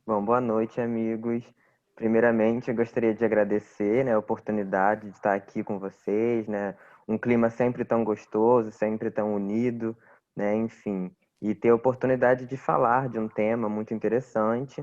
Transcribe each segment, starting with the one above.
Bom, boa noite, amigos. Primeiramente, eu gostaria de agradecer, né, a oportunidade de estar aqui com vocês, né? Um clima sempre tão gostoso, sempre tão unido, né? Enfim, e ter a oportunidade de falar de um tema muito interessante.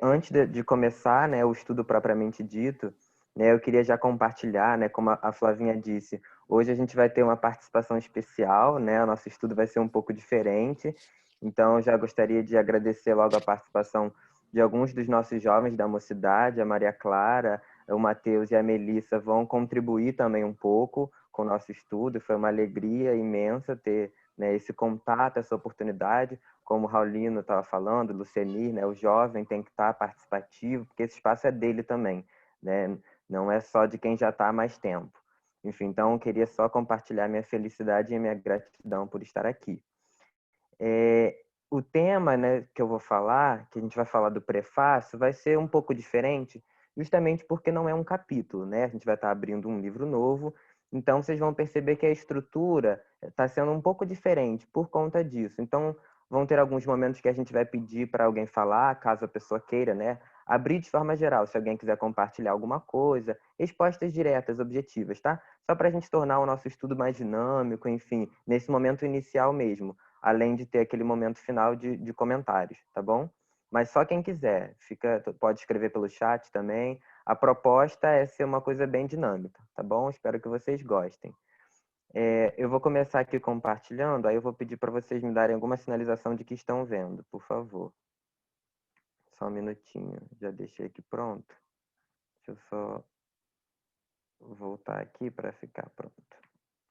Antes de começar, né, o estudo propriamente dito, né, eu queria já compartilhar, né, como a Flavinha disse, hoje a gente vai ter uma participação especial, né? O nosso estudo vai ser um pouco diferente. Então, eu já gostaria de agradecer logo a participação de alguns dos nossos jovens da mocidade, a Maria Clara, o Matheus e a Melissa vão contribuir também um pouco com o nosso estudo. Foi uma alegria imensa ter, né, esse contato, essa oportunidade. Como o Raulino estava falando, o Lucenir, né, o jovem tem que estar participativo, porque esse espaço é dele também, né? Não é só de quem já está há mais tempo. Enfim, então eu queria só compartilhar minha felicidade e minha gratidão por estar aqui. O tema, né, que eu vou falar, que a gente vai falar do prefácio, vai ser um pouco diferente, justamente porque não é um capítulo, né? A gente vai estar abrindo um livro novo, então vocês vão perceber que a estrutura está sendo um pouco diferente por conta disso. Então, vão ter alguns momentos que a gente vai pedir para alguém falar, caso a pessoa queira, né? Abrir de forma geral, se alguém quiser compartilhar alguma coisa, respostas diretas, objetivas, tá? Só para a gente tornar o nosso estudo mais dinâmico, enfim, nesse momento inicial mesmo, além de ter aquele momento final de comentários, tá bom? Mas só quem quiser, pode escrever pelo chat também. A proposta é ser uma coisa bem dinâmica, tá bom? Espero que vocês gostem. Eu vou começar aqui compartilhando, aí eu vou pedir para vocês me darem alguma sinalização de que estão vendo, por favor. Só um minutinho, já deixei aqui pronto. Deixa eu só voltar aqui para ficar pronto.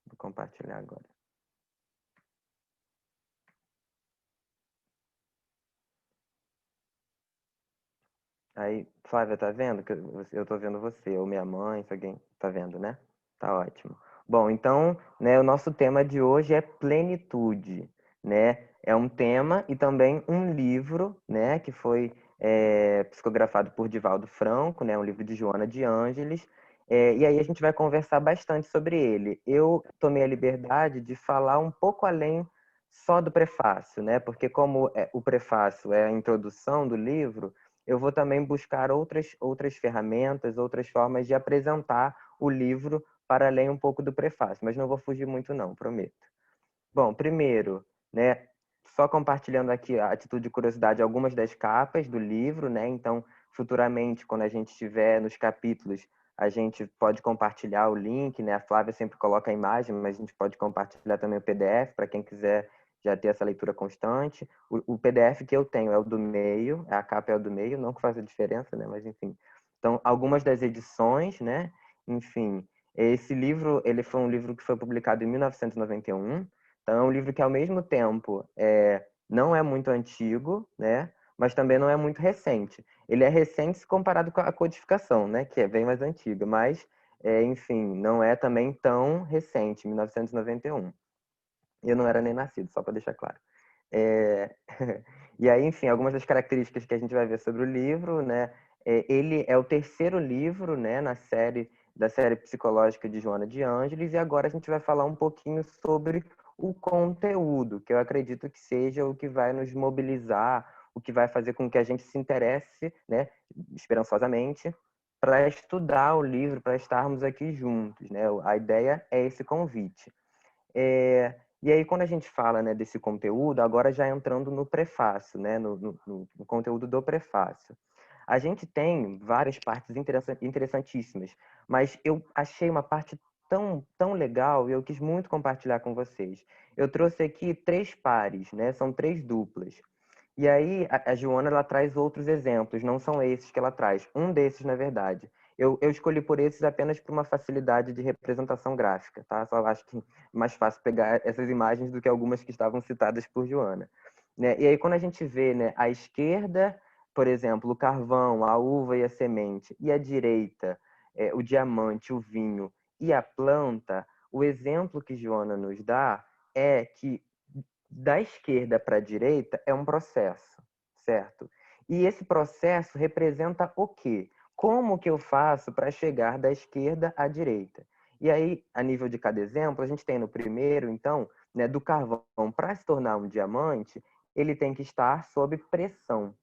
Vou compartilhar agora. Aí, Flávia, tá vendo? Que eu tô vendo você, ou minha mãe, se alguém tá vendo, né? Tá ótimo. Bom, então, né, o nosso tema de hoje é plenitude, né? É um tema e também um livro, né, que foi psicografado por Divaldo Franco, né, um livro de Joana de Ângeles, e aí a gente vai conversar bastante sobre ele. Eu tomei a liberdade de falar um pouco além só do prefácio, né? Porque como o prefácio é a introdução do livro, eu vou também buscar outras ferramentas, outras formas de apresentar o livro para além um pouco do prefácio, mas não vou fugir muito não, prometo. Bom, primeiro, né, só compartilhando aqui a atitude de curiosidade algumas das capas do livro, né? Então, futuramente, quando a gente estiver nos capítulos, a gente pode compartilhar o link, né? A Flávia sempre coloca a imagem, mas a gente pode compartilhar também o PDF para quem quiser já ter essa leitura constante. O PDF que eu tenho é o do meio, a capa é o do meio, não que faça diferença, né? Mas enfim. Então, algumas das edições, né? Enfim, esse livro, ele foi um livro que foi publicado em 1991. Então, é um livro que, ao mesmo tempo, não é muito antigo, né? Mas também não é muito recente. Ele é recente se comparado com a codificação, né? Que é bem mais antiga, mas, enfim, não é também tão recente, 1991. Eu não era nem nascido, só para deixar claro. É... E aí, enfim, algumas das características que a gente vai ver sobre o livro, né? Ele é o terceiro livro, né, da série psicológica de Joana de Ângeles, e agora a gente vai falar um pouquinho sobre o conteúdo, que eu acredito que seja o que vai nos mobilizar, o que vai fazer com que a gente se interesse, né, esperançosamente, para estudar o livro, para estarmos aqui juntos, né? A ideia é esse convite. E aí, quando a gente fala, né, desse conteúdo, agora já entrando no prefácio, né, no conteúdo do prefácio, a gente tem várias partes interessantíssimas, mas eu achei uma parte tão legal e eu quis muito compartilhar com vocês. Eu trouxe aqui três pares, né, são três duplas. E aí, a Joana, ela traz outros exemplos, não são esses que ela traz. Um desses, na verdade. Eu escolhi por esses apenas por uma facilidade de representação gráfica, tá? Só acho que é mais fácil pegar essas imagens do que algumas que estavam citadas por Joana. Né? E aí, quando a gente vê, né, à esquerda, por exemplo, o carvão, a uva e a semente, e à direita, o diamante, o vinho e a planta, o exemplo que Joana nos dá é que da esquerda para a direita é um processo, certo? E esse processo representa o quê? Como que eu faço para chegar da esquerda à direita? E aí, a nível de cada exemplo, a gente tem no primeiro, então, né, do carvão para se tornar um diamante, ele tem que estar sob pressão.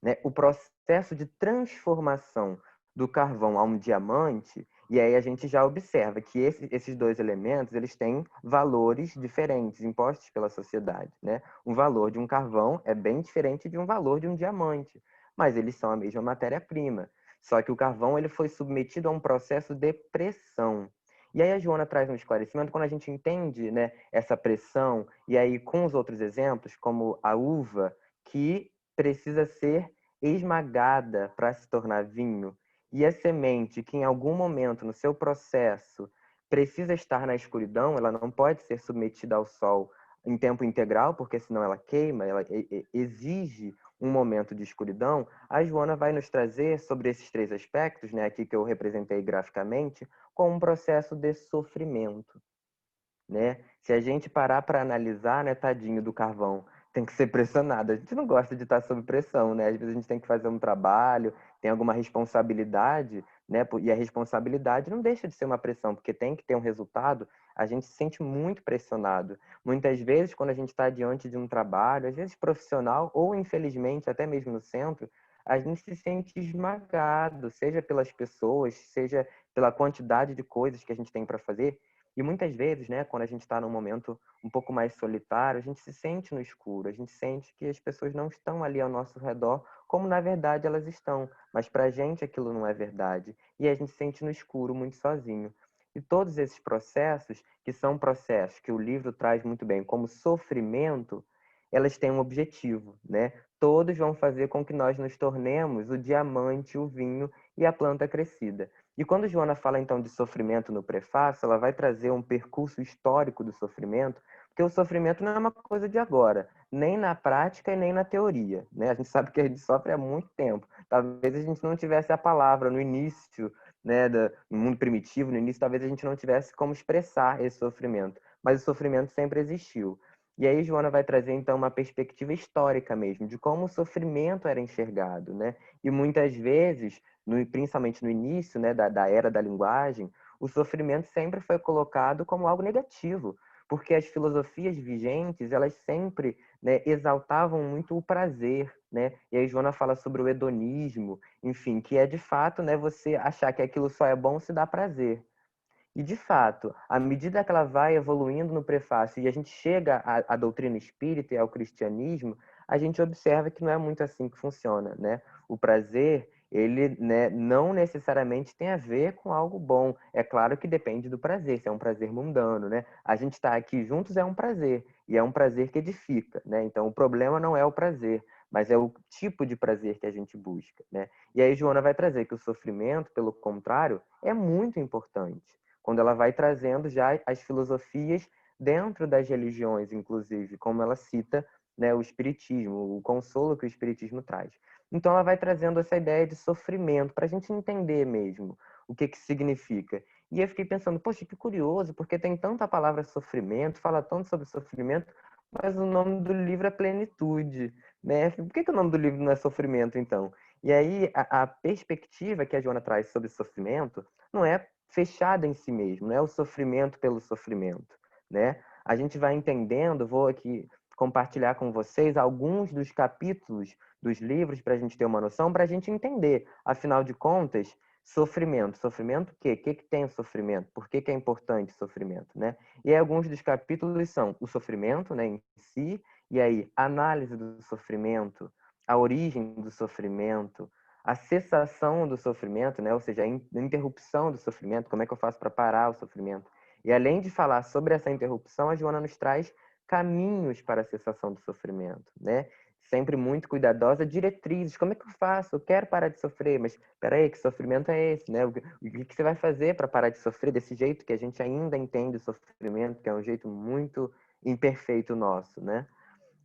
né, o processo de transformação do carvão a um diamante, e aí a gente já observa que esses dois elementos eles têm valores diferentes impostos pela sociedade, né? O valor de um carvão é bem diferente de um valor de um diamante, mas eles são a mesma matéria-prima. Só que o carvão ele foi submetido a um processo de pressão. E aí a Joana traz um esclarecimento quando a gente entende, né, essa pressão, e aí com os outros exemplos, como a uva, que precisa ser esmagada para se tornar vinho, e a semente que em algum momento no seu processo precisa estar na escuridão, ela não pode ser submetida ao sol em tempo integral, porque senão ela queima, ela exige um momento de escuridão. A Joana vai nos trazer sobre esses três aspectos, né, aqui que eu representei graficamente, com um processo de sofrimento, né? Se a gente parar para analisar, né, tadinho do carvão, tem que ser pressionado. A gente não gosta de estar sob pressão, né? Às vezes a gente tem que fazer um trabalho, tem alguma responsabilidade, né? E a responsabilidade não deixa de ser uma pressão, porque tem que ter um resultado. A gente se sente muito pressionado. Muitas vezes, quando a gente está diante de um trabalho, às vezes profissional ou infelizmente até mesmo no centro, a gente se sente esmagado, seja pelas pessoas, seja pela quantidade de coisas que a gente tem para fazer. E muitas vezes, né, quando a gente está num momento um pouco mais solitário, a gente se sente no escuro, a gente sente que as pessoas não estão ali ao nosso redor, como na verdade elas estão. Mas para a gente aquilo não é verdade. E a gente se sente no escuro, muito sozinho. E todos esses processos, que são processos que o livro traz muito bem como sofrimento, elas têm um objetivo, né? Todos vão fazer com que nós nos tornemos o diamante, o vinho e a planta crescida. E quando Joana fala então de sofrimento no prefácio, ela vai trazer um percurso histórico do sofrimento, porque o sofrimento não é uma coisa de agora, nem na prática e nem na teoria, né? A gente sabe que a gente sofre há muito tempo. Talvez a gente não tivesse a palavra no início, né, do mundo primitivo, no início talvez a gente não tivesse como expressar esse sofrimento, mas o sofrimento sempre existiu. E aí Joana vai trazer então uma perspectiva histórica mesmo, de como o sofrimento era enxergado, né? E muitas vezes principalmente no início, né, da era da linguagem, o sofrimento sempre foi colocado como algo negativo, porque as filosofias vigentes, elas sempre, né, exaltavam muito o prazer, né? E aí Joana fala sobre o hedonismo, enfim, que é de fato, né, você achar que aquilo só é bom se dá prazer. E, de fato, à medida que ela vai evoluindo no prefácio e a gente chega à doutrina espírita e ao cristianismo, a gente observa que não é muito assim que funciona, né? O prazer, ele, né, não necessariamente tem a ver com algo bom. É claro que depende do prazer, se é um prazer mundano, né? A gente está aqui juntos é um prazer, e é um prazer que edifica, né? Então, o problema não é o prazer, mas é o tipo de prazer que a gente busca, né? E aí Joana vai trazer que o sofrimento, pelo contrário, é muito importante quando ela vai trazendo já as filosofias dentro das religiões, inclusive, como ela cita, né, o espiritismo, o consolo que o espiritismo traz. Então ela vai trazendo essa ideia de sofrimento para a gente entender mesmo o que significa. E eu fiquei pensando, poxa, que curioso, porque tem tanta palavra sofrimento, fala tanto sobre sofrimento, mas o nome do livro é plenitude, né? Por que o nome do livro não é sofrimento, então? E aí a perspectiva que a Joana traz sobre sofrimento não é fechada em si mesmo, não é o sofrimento pelo sofrimento, né? A gente vai entendendo, vou aqui compartilhar com vocês alguns dos capítulos dos livros para a gente ter uma noção, para a gente entender, afinal de contas, sofrimento. Sofrimento o quê? O que tem o sofrimento? Por que é importante o sofrimento, né? E aí, alguns dos capítulos são o sofrimento, né, em si, e aí análise do sofrimento, a origem do sofrimento, a cessação do sofrimento, né? Ou seja, a interrupção do sofrimento, como é que eu faço para parar o sofrimento? E além de falar sobre essa interrupção, a Joana nos traz caminhos para a cessação do sofrimento, né? Sempre muito cuidadosa, diretrizes, como é que eu faço? Eu quero parar de sofrer, mas espera aí, que sofrimento é esse, né? O que você vai fazer para parar de sofrer desse jeito que a gente ainda entende o sofrimento, que é um jeito muito imperfeito nosso, né?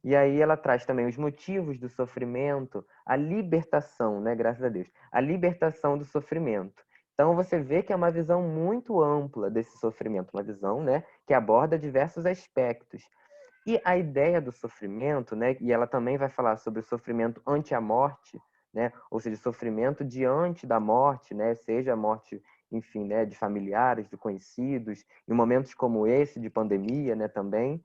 E aí ela traz também os motivos do sofrimento, a libertação, né? Graças a Deus. A libertação do sofrimento. Então você vê que é uma visão muito ampla desse sofrimento, uma visão, né, que aborda diversos aspectos. E a ideia do sofrimento, né, e ela também vai falar sobre o sofrimento ante a morte, né, ou seja, sofrimento diante da morte, né, seja a morte, enfim, né, de familiares, de conhecidos, em momentos como esse de pandemia, né, também,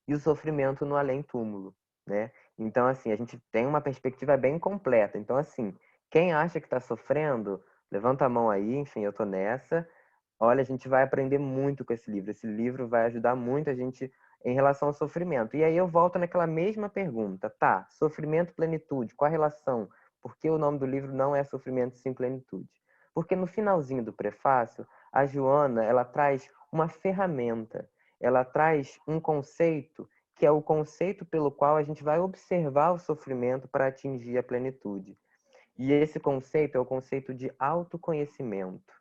e o sofrimento no além-túmulo, né? Então, assim, a gente tem uma perspectiva bem completa. Então, assim, quem acha que está sofrendo, levanta a mão aí, enfim, eu tô nessa. Olha, a gente vai aprender muito com esse livro. Esse livro vai ajudar muito a gente em relação ao sofrimento. E aí eu volto naquela mesma pergunta, tá? Sofrimento, plenitude, qual a relação? Por que o nome do livro não é Sofrimento Sim Plenitude? Porque no finalzinho do prefácio, a Joana, ela traz uma ferramenta, ela traz um conceito que é o conceito pelo qual a gente vai observar o sofrimento para atingir a plenitude. E esse conceito é o conceito de autoconhecimento.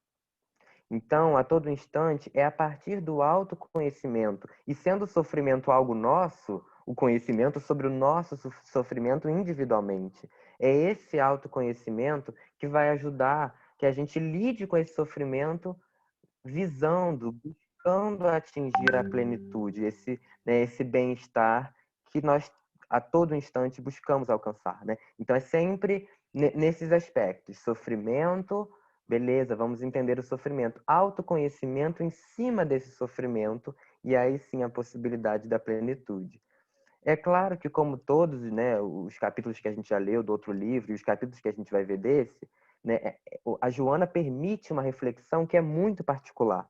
Então, a todo instante, é a partir do autoconhecimento, e sendo o sofrimento algo nosso, o conhecimento sobre o nosso sofrimento individualmente. É esse autoconhecimento que vai ajudar que a gente lide com esse sofrimento visando, buscando atingir a plenitude, esse bem-estar que nós a todo instante buscamos alcançar, né? Então é sempre nesses aspectos, sofrimento, beleza, vamos entender o sofrimento, autoconhecimento em cima desse sofrimento e aí sim a possibilidade da plenitude. É claro que, como todos, né, os capítulos que a gente já leu do outro livro e os capítulos que a gente vai ver desse, né, a Joana permite uma reflexão que é muito particular.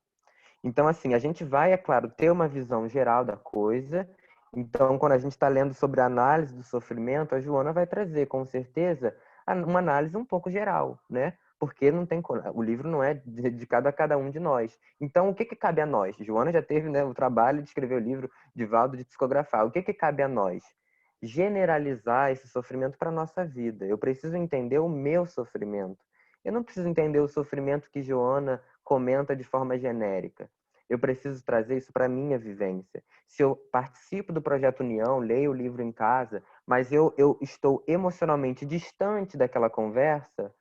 Então, assim, a gente vai, é claro, ter uma visão geral da coisa. Então, quando a gente está lendo sobre a análise do sofrimento, a Joana vai trazer, com certeza, uma análise um pouco geral, né? Porque não tem, o livro não é dedicado a cada um de nós. Então, o que cabe a nós? Joana já teve, né, o trabalho de escrever o livro, Divaldo, de psicografar. O que cabe a nós? Generalizar esse sofrimento para a nossa vida. Eu preciso entender o meu sofrimento. Eu não preciso entender o sofrimento que Joana comenta de forma genérica. Eu preciso trazer isso para a minha vivência. Se eu participo do Projeto União, leio o livro em casa, mas eu estou emocionalmente distante daquela conversa,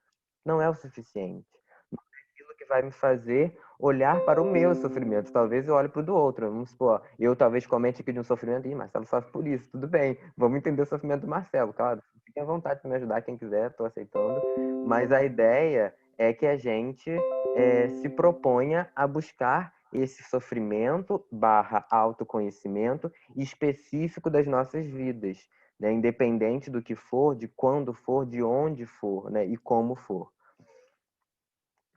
não é o suficiente. Não é aquilo que vai me fazer olhar para o meu sofrimento. Talvez eu olhe para o do outro. Vamos supor, eu talvez comente aqui de um sofrimento, e Marcelo sofre por isso, tudo bem. Vamos entender o sofrimento do Marcelo, claro. Fiquem à vontade para me ajudar, quem quiser, estou aceitando. Mas a ideia é que a gente se proponha a buscar esse sofrimento barra autoconhecimento específico das nossas vidas, né? Independente do que for, de quando for, de onde for, né? E como for.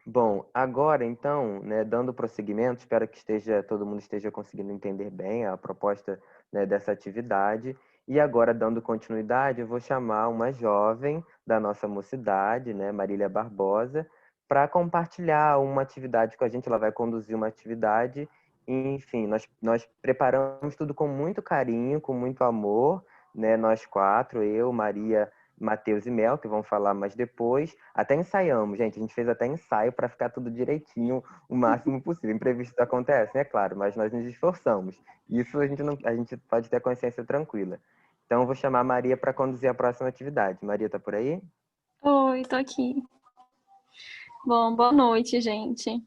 Bom, agora então, né, dando prosseguimento, espero que todo mundo esteja conseguindo entender bem a proposta, né, dessa atividade. E agora, dando continuidade, eu vou chamar uma jovem da nossa mocidade, né, Marília Barbosa, para compartilhar uma atividade com a gente. Ela vai conduzir uma atividade. E, enfim, nós preparamos tudo com muito carinho, com muito amor, né, nós quatro, eu, Maria, Matheus e Mel, que vão falar mais depois. Até ensaiamos, gente. A gente fez até ensaio para ficar tudo direitinho, o máximo possível. Imprevistos acontecem, é claro, mas nós nos esforçamos. Isso a gente pode ter a consciência tranquila. Então, eu vou chamar a Maria para conduzir a próxima atividade. Maria, tá por aí? Oi, tô aqui. Bom, boa noite, gente.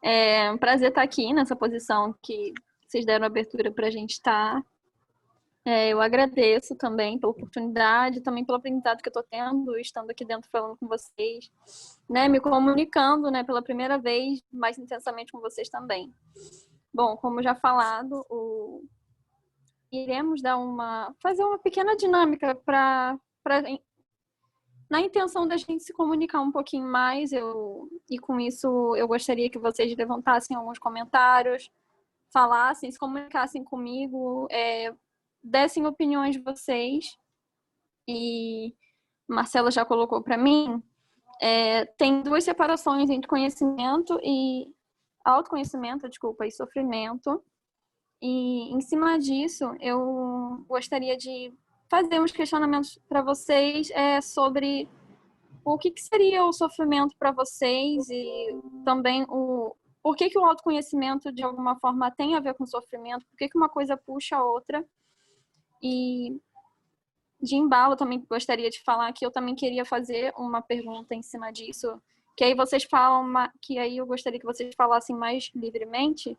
É um prazer estar aqui nessa posição que vocês deram abertura para a gente estar. Eu agradeço também pela oportunidade, também pelo aprendizado que eu estou tendo, estando aqui dentro falando com vocês, né, me comunicando, né, pela primeira vez, mais intensamente com vocês também. Bom, como já falado, iremos fazer uma pequena dinâmica na intenção da gente se comunicar um pouquinho mais. E com isso eu gostaria que vocês levantassem alguns comentários, falassem, se comunicassem comigo, dessem opiniões de vocês. E Marcela já colocou para mim, tem duas separações entre conhecimento e autoconhecimento, desculpa, e sofrimento. E em cima disso, eu gostaria de fazer uns questionamentos para vocês sobre o que seria o sofrimento para vocês e também por que o autoconhecimento de alguma forma tem a ver com sofrimento, por que uma coisa puxa a outra. E de embalo, também gostaria de falar que eu também queria fazer uma pergunta em cima disso, que aí vocês falam, que aí eu gostaria que vocês falassem mais livremente,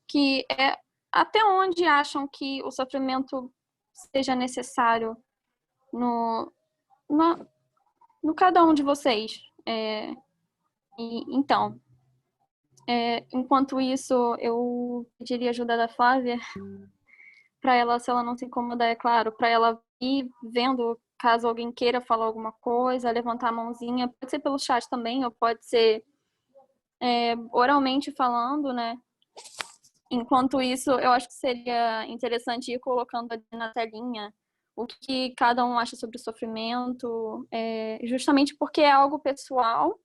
que é até onde acham que o sofrimento seja necessário no, no, no cada um de vocês. Então, enquanto isso, eu pediria ajuda da Flávia para ela, se ela não se incomodar, é claro, para ela ir vendo caso alguém queira falar alguma coisa, levantar a mãozinha, pode ser pelo chat também, ou pode ser oralmente falando, né? Enquanto isso, eu acho que seria interessante ir colocando ali na telinha o que cada um acha sobre o sofrimento, justamente porque é algo pessoal,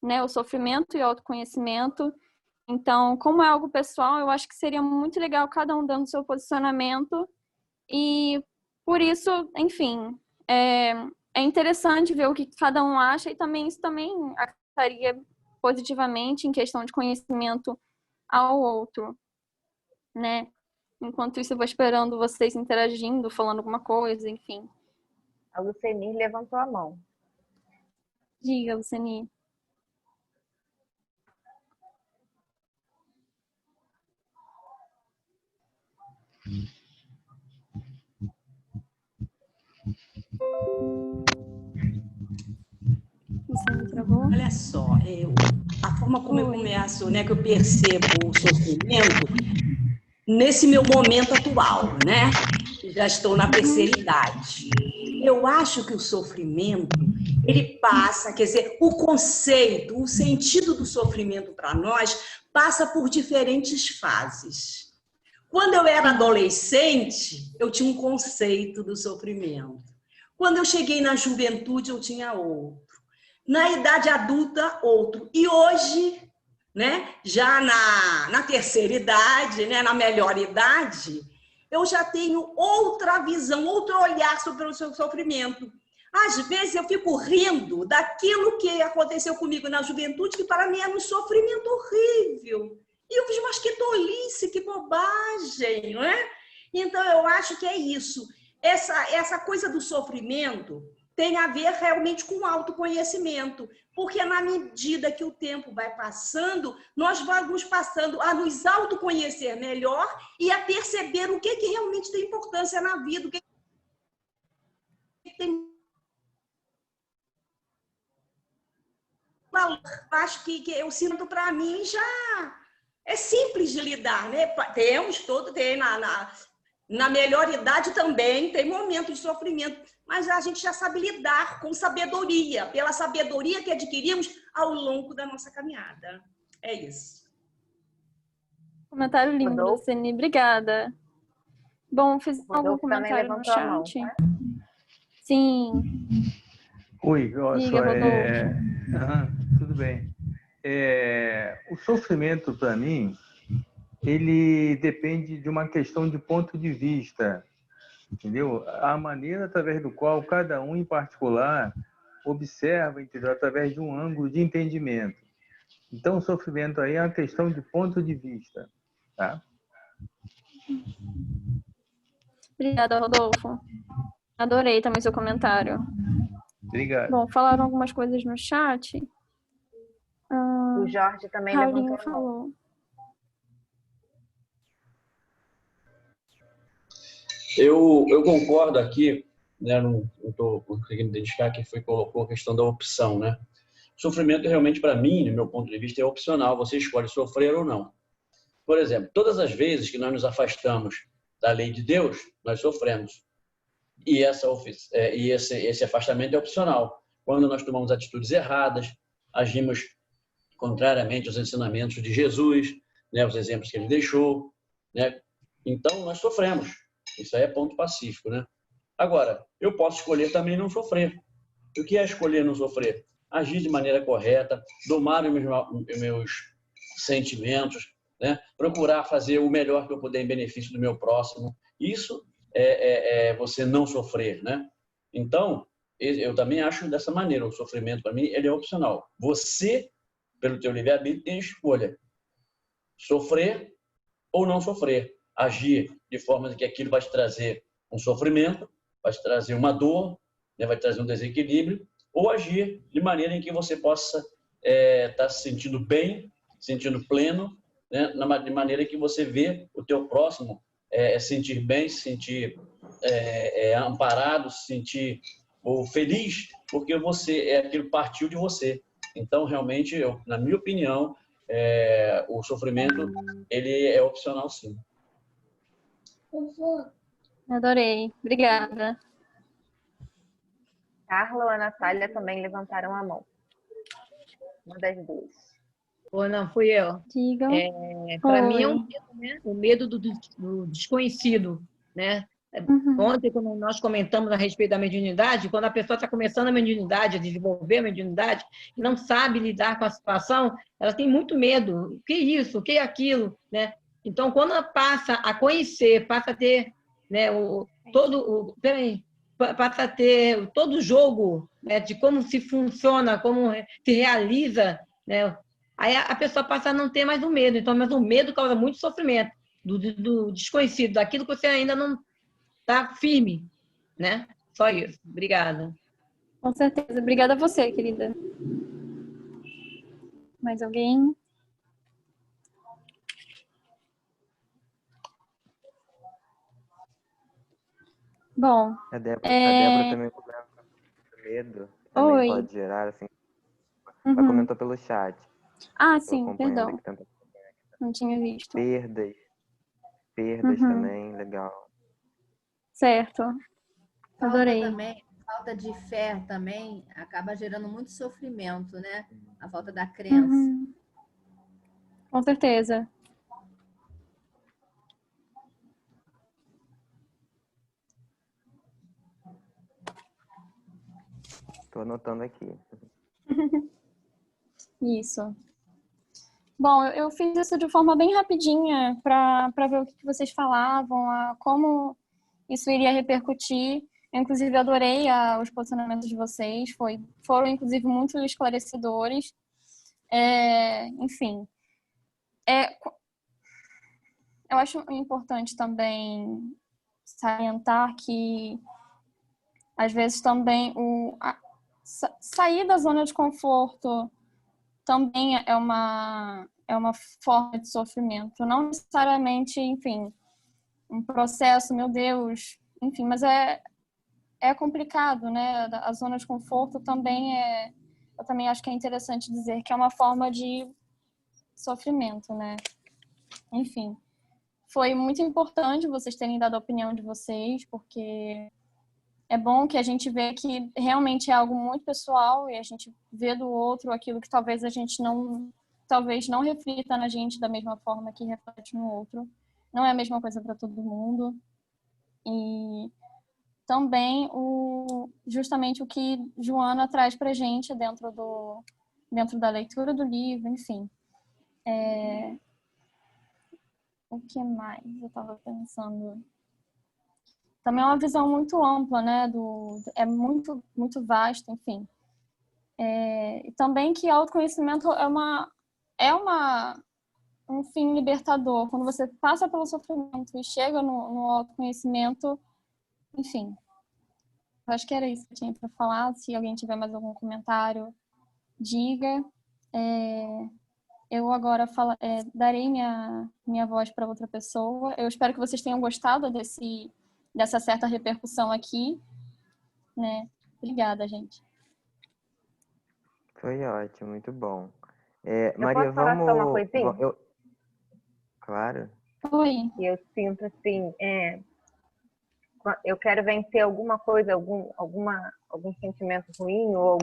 né? O sofrimento e o autoconhecimento. Então, como é algo pessoal, eu acho que seria muito legal cada um dando seu posicionamento e, por isso, enfim, é interessante ver o que cada um acha e também isso também afetaria positivamente em questão de conhecimento ao outro, né? Enquanto isso, eu vou esperando vocês interagindo, falando alguma coisa, enfim. A Lucenir levantou a mão. Diga, Luceni. Luceni travou? Olha só, a forma como eu começo, né, que eu percebo o sofrimento nesse meu momento atual, né? Já estou na terceira idade. Eu acho que o sofrimento, ele passa, quer dizer, o conceito, o sentido do sofrimento para nós passa por diferentes fases. Quando eu era adolescente, eu tinha um conceito do sofrimento. Quando eu cheguei na juventude, eu tinha outro. Na idade adulta, outro. E hoje, né, já na terceira idade, né, na melhor idade, eu já tenho outra visão, outro olhar sobre o seu sofrimento. Às vezes eu fico rindo daquilo que aconteceu comigo na juventude, que para mim era um sofrimento horrível. E eu fiz, mas que tolice, que bobagem, não é? Então eu acho que é isso. Essa coisa do sofrimento tem a ver realmente com o autoconhecimento, porque na medida que o tempo vai passando, nós vamos passando a nos autoconhecer melhor e a perceber o que realmente tem importância na vida, o que tem valor. Acho que eu sinto para mim já é simples de lidar, né? Tem na melhor idade também, tem momentos de sofrimento, mas a gente já sabe lidar com sabedoria, pela sabedoria que adquirimos ao longo da nossa caminhada. É isso. Comentário lindo, Luceni. Obrigada. Bom, fiz algum comentário no chat? Mão, tá? Sim. Oi, olha Diga, só, Rodolfo. tudo bem. O sofrimento, para mim, ele depende de uma questão de ponto de vista, entendeu? A maneira através do qual cada um, em particular, observa, entendeu? Através de um ângulo de entendimento. Então, o sofrimento aí é uma questão de ponto de vista, tá? Obrigada, Rodolfo. Adorei também seu comentário. Obrigado. Bom, falaram algumas coisas no chat. O Jorge também Paulinho levantou a mão. falou. Eu concordo aqui, né, não estou conseguindo identificar que colocou a questão da opção, né? Sofrimento realmente, para mim, no meu ponto de vista, é opcional. Você escolhe sofrer ou não. Por exemplo, todas as vezes que nós nos afastamos da lei de Deus, nós sofremos. E esse afastamento é opcional. Quando nós tomamos atitudes erradas, agimos contrariamente aos ensinamentos de Jesus, né, os exemplos que ele deixou, né? Então, nós sofremos. Isso aí é ponto pacífico, né? Agora, eu posso escolher também não sofrer. O que é escolher não sofrer? Agir de maneira correta, domar os meus sentimentos, né? Procurar fazer o melhor que eu puder em benefício do meu próximo. Isso é você não sofrer, né? Então, eu também acho dessa maneira. O sofrimento, para mim, ele é opcional. Você, pelo teu livre-arbítrio, tem escolha. Sofrer ou não sofrer. Agir de forma que aquilo vai te trazer um sofrimento, vai te trazer uma dor, né? Vai te trazer um desequilíbrio, ou agir de maneira em que você possa estar se sentindo bem, se sentindo pleno, né? De maneira que você vê o teu próximo sentir bem, se sentir amparado, se sentir feliz, porque aquilo partiu de você. Então, realmente, na minha opinião, o sofrimento ele é opcional, sim. Adorei. Obrigada. Carla ou a Natália também levantaram a mão. Uma das duas. Ou não, fui eu. Diga. Para mim é um medo, né? O medo do desconhecido, né? Ontem, quando nós comentamos a respeito da mediunidade, quando a pessoa está começando a mediunidade, a desenvolver a mediunidade, e não sabe lidar com a situação, ela tem muito medo. O que é isso? O que é aquilo? Né? Então, quando ela passa a conhecer, passa a ter, né, passa a ter todo o jogo, né, de como se funciona, como se realiza, né? Aí a pessoa passa a não ter mais o medo. Então, mas o medo causa muito sofrimento do desconhecido, daquilo que você ainda não está firme, né? Só isso. Obrigada. Com certeza. Obrigada a você, querida. Mais alguém? Bom. A Débora também comenta medo. Também Oi. pode gerar, assim. Ela comentou pelo chat. Ah, sim, perdão. Não tinha visto. Perdas também, legal. Certo. Adorei. Falta de fé também acaba gerando muito sofrimento, né? A falta da crença. Com certeza. Estou anotando aqui. Isso. Bom, eu fiz isso de forma bem rapidinha para ver o que vocês falavam, como isso iria repercutir. Eu, inclusive, adorei os posicionamentos de vocês. Foram, inclusive, muito esclarecedores. Enfim. Eu acho importante também salientar que, às vezes, também sair da zona de conforto também é uma forma de sofrimento. Não necessariamente, enfim, um processo, meu Deus, enfim, mas é complicado, né? A zona de conforto também eu também acho que é interessante dizer que é uma forma de sofrimento, né? Enfim, foi muito importante vocês terem dado a opinião de vocês, porque é bom que a gente vê que realmente é algo muito pessoal e a gente vê do outro aquilo que talvez a gente não reflita na gente da mesma forma que reflete no outro. Não é a mesma coisa para todo mundo. E também justamente o que Joana traz para a gente dentro da leitura do livro, enfim. O que mais eu estava pensando? Também é uma visão muito ampla, né? É muito, muito vasto, enfim. E também que autoconhecimento é um fim libertador. Quando você passa pelo sofrimento e chega no autoconhecimento, enfim. Eu acho que era isso que eu tinha para falar. Se alguém tiver mais algum comentário, diga. Eu agora darei minha voz para outra pessoa. Eu espero que vocês tenham gostado dessa certa repercussão aqui, né? Obrigada, gente. Foi ótimo, muito bom. Maria, posso falar só uma coisinha? Claro. Oi. Eu sinto assim, eu quero vencer alguma coisa, algum sentimento ruim ou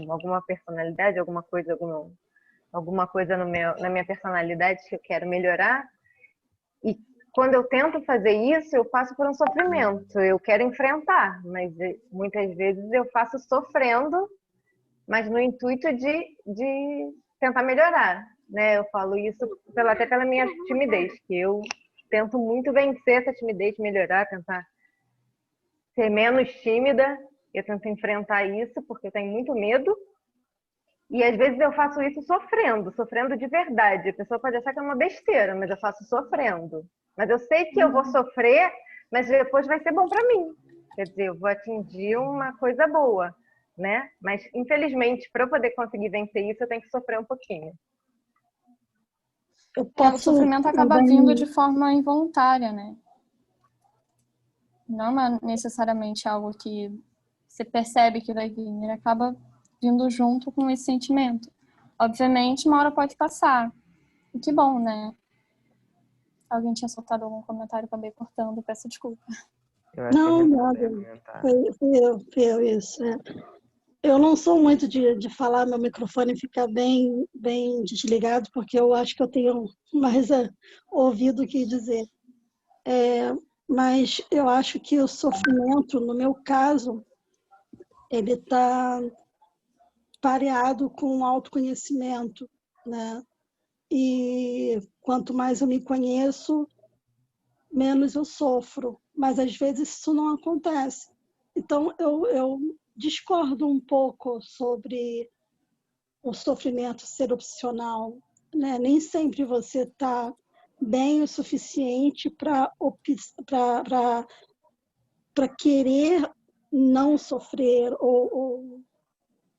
alguma personalidade, alguma coisa na minha personalidade que eu quero melhorar. E quando eu tento fazer isso, eu passo por um sofrimento. Eu quero enfrentar, mas muitas vezes eu faço sofrendo, mas no intuito de tentar melhorar, né? Eu falo isso até pela minha timidez, que eu tento muito vencer essa timidez, melhorar, tentar ser menos tímida. Eu tento enfrentar isso porque eu tenho muito medo. E às vezes eu faço isso sofrendo de verdade. A pessoa pode achar que é uma besteira, mas eu faço sofrendo. Mas eu sei que eu vou sofrer, mas depois vai ser bom para mim. Quer dizer, eu vou atingir uma coisa boa, né? Mas infelizmente, para eu poder conseguir vencer isso, eu tenho que sofrer um pouquinho. O sofrimento acaba vindo de forma involuntária, né? Não é necessariamente algo que você percebe que vai vir, ele acaba vindo junto com esse sentimento. Obviamente, uma hora pode passar. E que bom, né? Alguém tinha soltado algum comentário, acabei cortando, peço desculpa. Eu acho que a Não, Renata ia nada. comentar. Foi eu isso. Eu não sou muito de falar, meu microfone fica bem desligado, porque eu acho que eu tenho mais ouvido o que dizer. Mas eu acho que o sofrimento, no meu caso, ele está pareado com o autoconhecimento, né? E quanto mais eu me conheço, menos eu sofro. Mas às vezes isso não acontece. Então eu discordo um pouco sobre o sofrimento ser opcional, né? Nem sempre você está bem o suficiente para querer não sofrer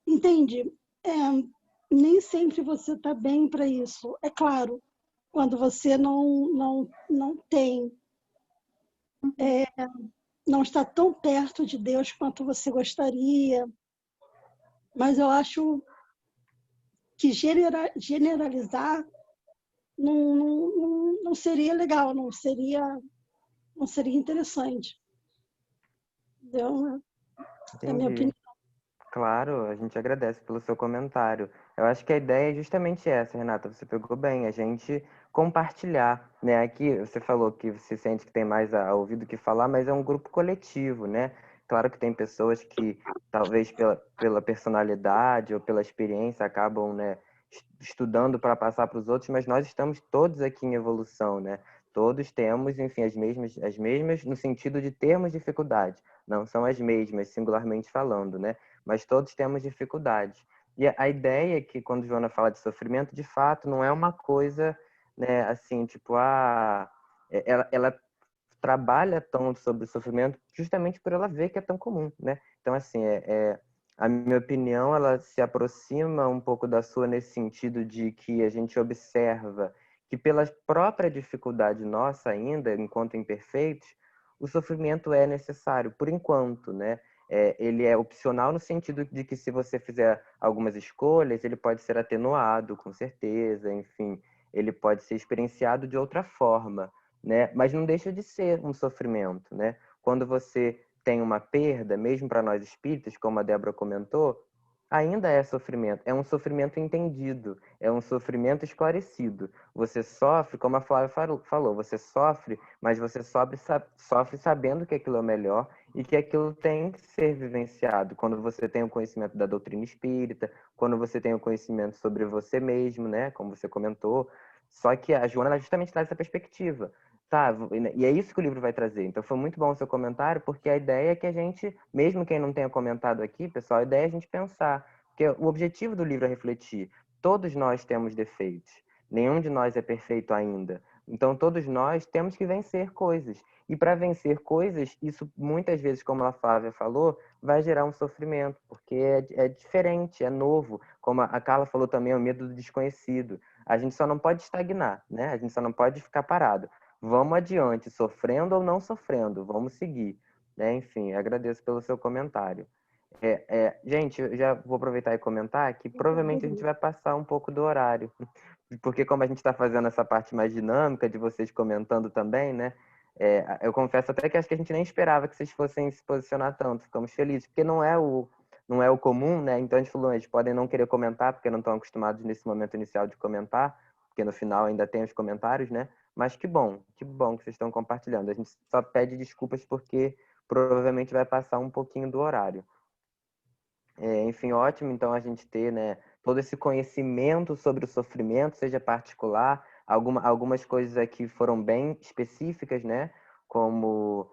entende? Nem sempre você está bem para isso. É claro, quando você não tem, não está tão perto de Deus quanto você gostaria, mas eu acho que generalizar não seria legal, não seria interessante. Entendeu? É a minha Entendi. opinião. Claro, a gente agradece pelo seu comentário. Eu acho que a ideia é justamente essa, Renata, você pegou bem, a gente compartilhar, né? Aqui você falou que você sente que tem mais a ouvir do que falar, mas é um grupo coletivo, né? Claro que tem pessoas que, talvez pela personalidade ou pela experiência, acabam, né, estudando para passar para os outros, mas nós estamos todos aqui em evolução, né? Todos temos, enfim, as mesmas no sentido de termos dificuldade. Não são as mesmas, singularmente falando, né? Mas todos temos dificuldades. E a ideia é que, quando Joana fala de sofrimento, de fato, não é uma coisa, né, assim, tipo, ela trabalha tão sobre o sofrimento justamente por ela ver que é tão comum, né? Então, assim, a minha opinião, ela se aproxima um pouco da sua nesse sentido de que a gente observa que, pela própria dificuldade nossa ainda, enquanto imperfeitos, o sofrimento é necessário, por enquanto, né? Ele é opcional no sentido de que, se você fizer algumas escolhas, ele pode ser atenuado, com certeza, enfim, ele pode ser experienciado de outra forma, né? Mas não deixa de ser um sofrimento, né? Quando você tem uma perda, mesmo para nós espíritas, como a Débora comentou, ainda é sofrimento. É um sofrimento entendido, é um sofrimento esclarecido. Você sofre, como a Flávia falou, você sofre, mas você sofre sabendo que aquilo é o melhor e que aquilo tem que ser vivenciado. Quando você tem o conhecimento da doutrina espírita, quando você tem o conhecimento sobre você mesmo, né? Como você comentou. Só que a Joana, ela justamente traz essa perspectiva. Tá, e é isso que o livro vai trazer. Então foi muito bom o seu comentário, porque a ideia é que a gente, mesmo quem não tenha comentado aqui, pessoal, a ideia é a gente pensar. Porque o objetivo do livro é refletir. Todos nós temos defeitos. Nenhum de nós é perfeito ainda. Então todos nós temos que vencer coisas. E para vencer coisas, isso muitas vezes, como a Flávia falou, vai gerar um sofrimento, porque é diferente, é novo. Como a Carla falou também, é o medo do desconhecido. A gente só não pode estagnar, né? A gente só não pode ficar parado. Vamos adiante, sofrendo ou não sofrendo, vamos seguir, né? Enfim, agradeço pelo seu comentário. Gente, eu já vou aproveitar e comentar que provavelmente a gente vai passar um pouco do horário, porque como a gente está fazendo essa parte mais dinâmica de vocês comentando também, né? Eu confesso até que acho que a gente nem esperava que vocês fossem se posicionar tanto. Ficamos felizes, porque não é o comum, né? Então a gente falou, eles podem não querer comentar, porque não estão acostumados nesse momento inicial de comentar, porque no final ainda tem os comentários, né? Mas que bom que vocês estão compartilhando. A gente só pede desculpas porque provavelmente vai passar um pouquinho do horário. Enfim, ótimo então a gente ter, né, todo esse conhecimento sobre o sofrimento, seja particular, algumas coisas aqui foram bem específicas, né, como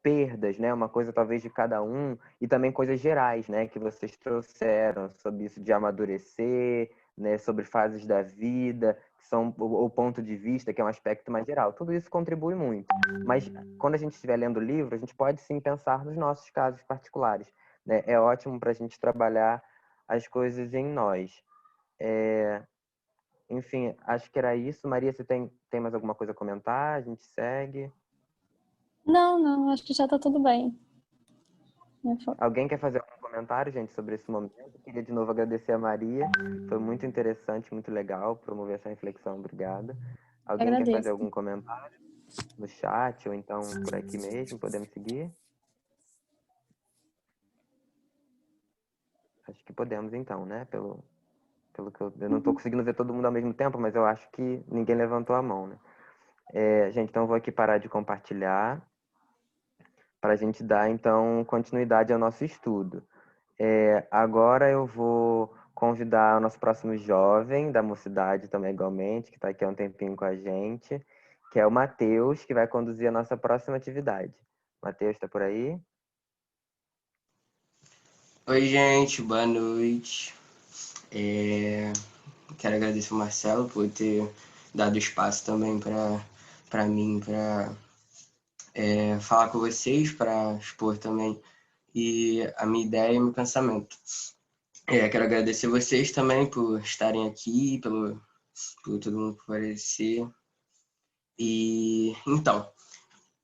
perdas, né, uma coisa talvez de cada um, e também coisas gerais, né, que vocês trouxeram sobre isso de amadurecer, né, sobre fases da vida, que são o ponto de vista, que é um aspecto mais geral. Tudo isso contribui muito. Mas quando a gente estiver lendo o livro, a gente pode sim pensar nos nossos casos particulares, né? É ótimo para a gente trabalhar as coisas em nós. Enfim, acho que era isso. Maria, você tem mais alguma coisa a comentar? A gente segue. Não, acho que já tá tudo bem. Alguém quer fazer algum comentário, gente, sobre esse momento? Queria de novo agradecer a Maria. Foi muito interessante, muito legal promover essa reflexão. Obrigada. Alguém quer fazer Agradeço. algum comentário? no chat ou então por aqui mesmo, podemos seguir? Acho que podemos então, né? Pelo que eu não estou conseguindo ver todo mundo ao mesmo tempo, mas eu acho que ninguém levantou a mão, né? Gente, então eu vou aqui parar de compartilhar para a gente dar, então, continuidade ao nosso estudo. Agora eu vou convidar o nosso próximo jovem da mocidade também, igualmente, que está aqui há um tempinho com a gente, que é o Matheus, que vai conduzir a nossa próxima atividade. Matheus, está por aí? Oi, gente, boa noite. Quero agradecer ao Marcelo por ter dado espaço também para mim, para falar com vocês, para expor também e a minha ideia e meu pensamento. Quero agradecer vocês também por estarem aqui, por todo mundo comparecer. E então,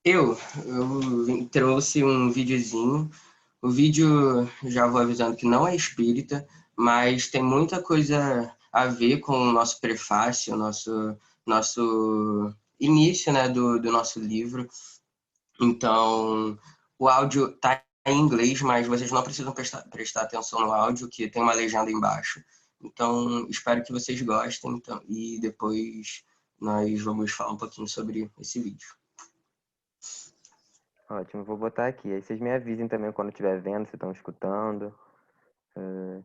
eu trouxe um videozinho. O vídeo, já vou avisando que não é espírita, mas tem muita coisa a ver com o nosso prefácio, nosso início, né, do nosso livro. Então, o áudio está em inglês, mas vocês não precisam prestar atenção no áudio, que tem uma legenda embaixo. Então, espero que vocês gostem, então, e depois nós vamos falar um pouquinho sobre esse vídeo. Ótimo, vou botar aqui. Aí vocês me avisem também quando estiver vendo, se estão escutando.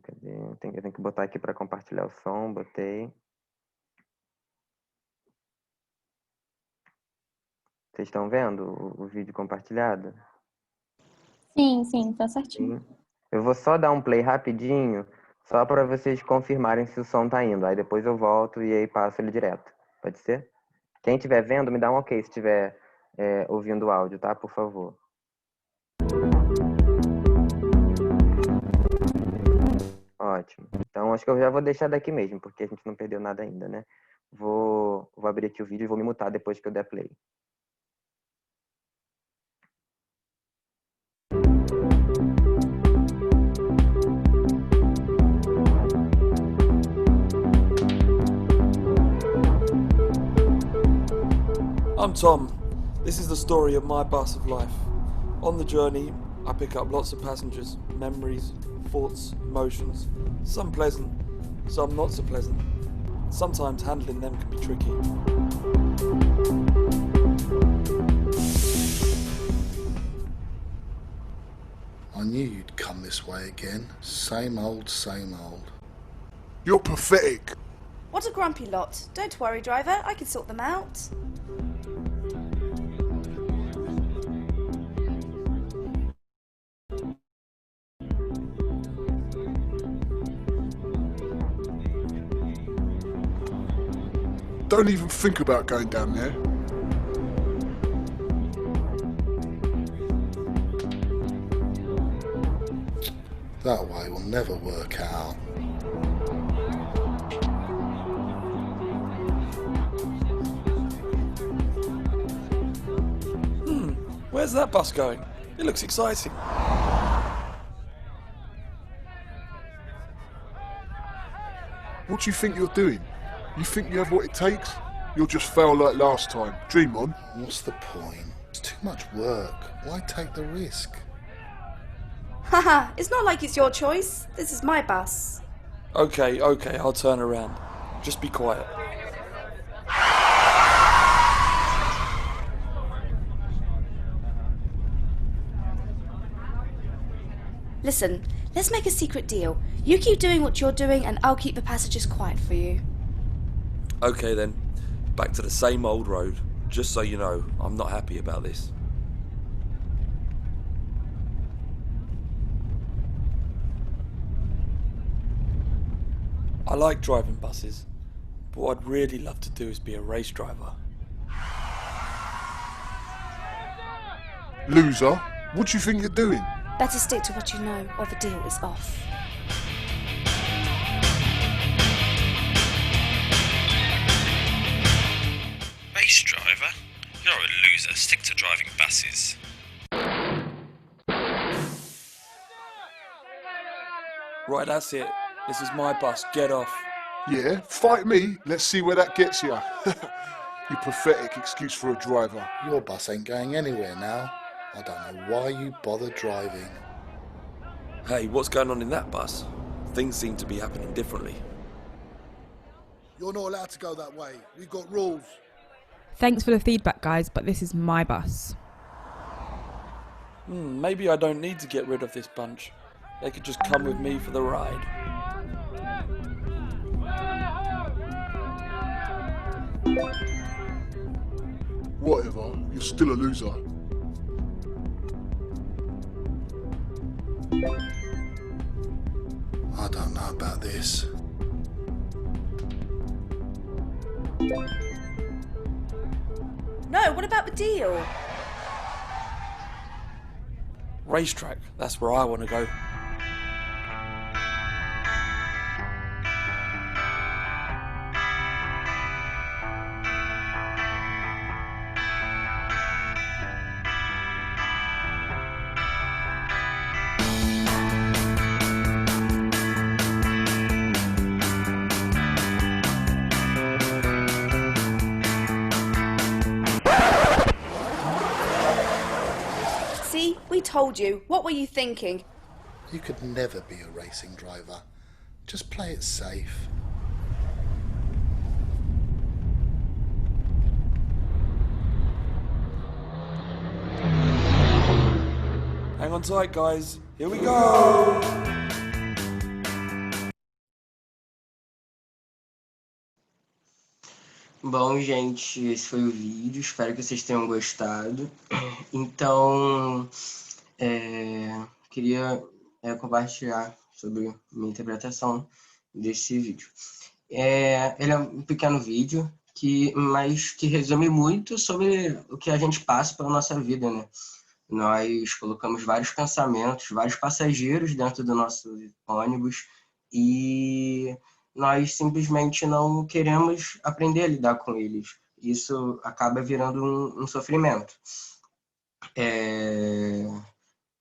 Cadê? Eu tenho que botar aqui para compartilhar o som, botei. Vocês estão vendo o vídeo compartilhado? Sim, tá certinho. Sim. Eu vou só dar um play rapidinho, só para vocês confirmarem se o som tá indo. Aí depois eu volto e aí passo ele direto. Pode ser? Quem estiver vendo, me dá um ok se estiver ouvindo o áudio, tá? Por favor. Ótimo. Então, acho que eu já vou deixar daqui mesmo, porque a gente não perdeu nada ainda, né? Vou abrir aqui o vídeo e vou me mutar depois que eu der play. I'm Tom. This is the story of my bus of life. On the journey, I pick up lots of passengers, memories, thoughts, emotions, some pleasant, some not so pleasant. Sometimes handling them can be tricky. I knew you'd come this way again. Same old, same old. You're pathetic. What a grumpy lot. Don't worry, driver, I can sort them out. Don't even think about going down there. That way will never work out. Where's that bus going? It looks exciting. What do you think you're doing? You think you have what it takes? You'll just fail like last time. Dream on. What's the point? It's too much work. Why take the risk? Haha, it's not like it's your choice. This is my bus. Okay, I'll turn around. Just be quiet. Listen, let's make a secret deal. You keep doing what you're doing and I'll keep the passengers quiet for you. Okay then, back to the same old road. Just so you know, I'm not happy about this. I like driving buses, but what I'd really love to do is be a race driver. Loser, what do you think you're doing? Better stick to what you know or the deal is off. Race driver? You're a loser. Stick to driving buses. Right, that's it. This is my bus. Get off. Yeah, fight me. Let's see where that gets you. Your pathetic excuse for a driver. Your bus ain't going anywhere now. I don't know why you bother driving. Hey, what's going on in that bus? Things seem to be happening differently. You're not allowed to go that way. We've got rules. Thanks for the feedback, guys, but this is my bus. Maybe I don't need to get rid of this bunch. They could just come with me for the ride. Whatever, you're still a loser. I don't know about this. No, what about the deal? Racetrack, that's where I want to go. See, we told you. What were you thinking? You could never be a racing driver. Just play it safe. Hang on tight, guys. Here we go! Bom, gente, esse foi o vídeo. Espero que vocês tenham gostado. Então, queria compartilhar sobre minha interpretação desse vídeo. Ele é um pequeno vídeo, mas que resume muito sobre o que a gente passa pela nossa vida, né? Nós colocamos vários pensamentos, vários passageiros dentro do nosso ônibus e nós simplesmente não queremos aprender a lidar com eles. Isso acaba virando um sofrimento.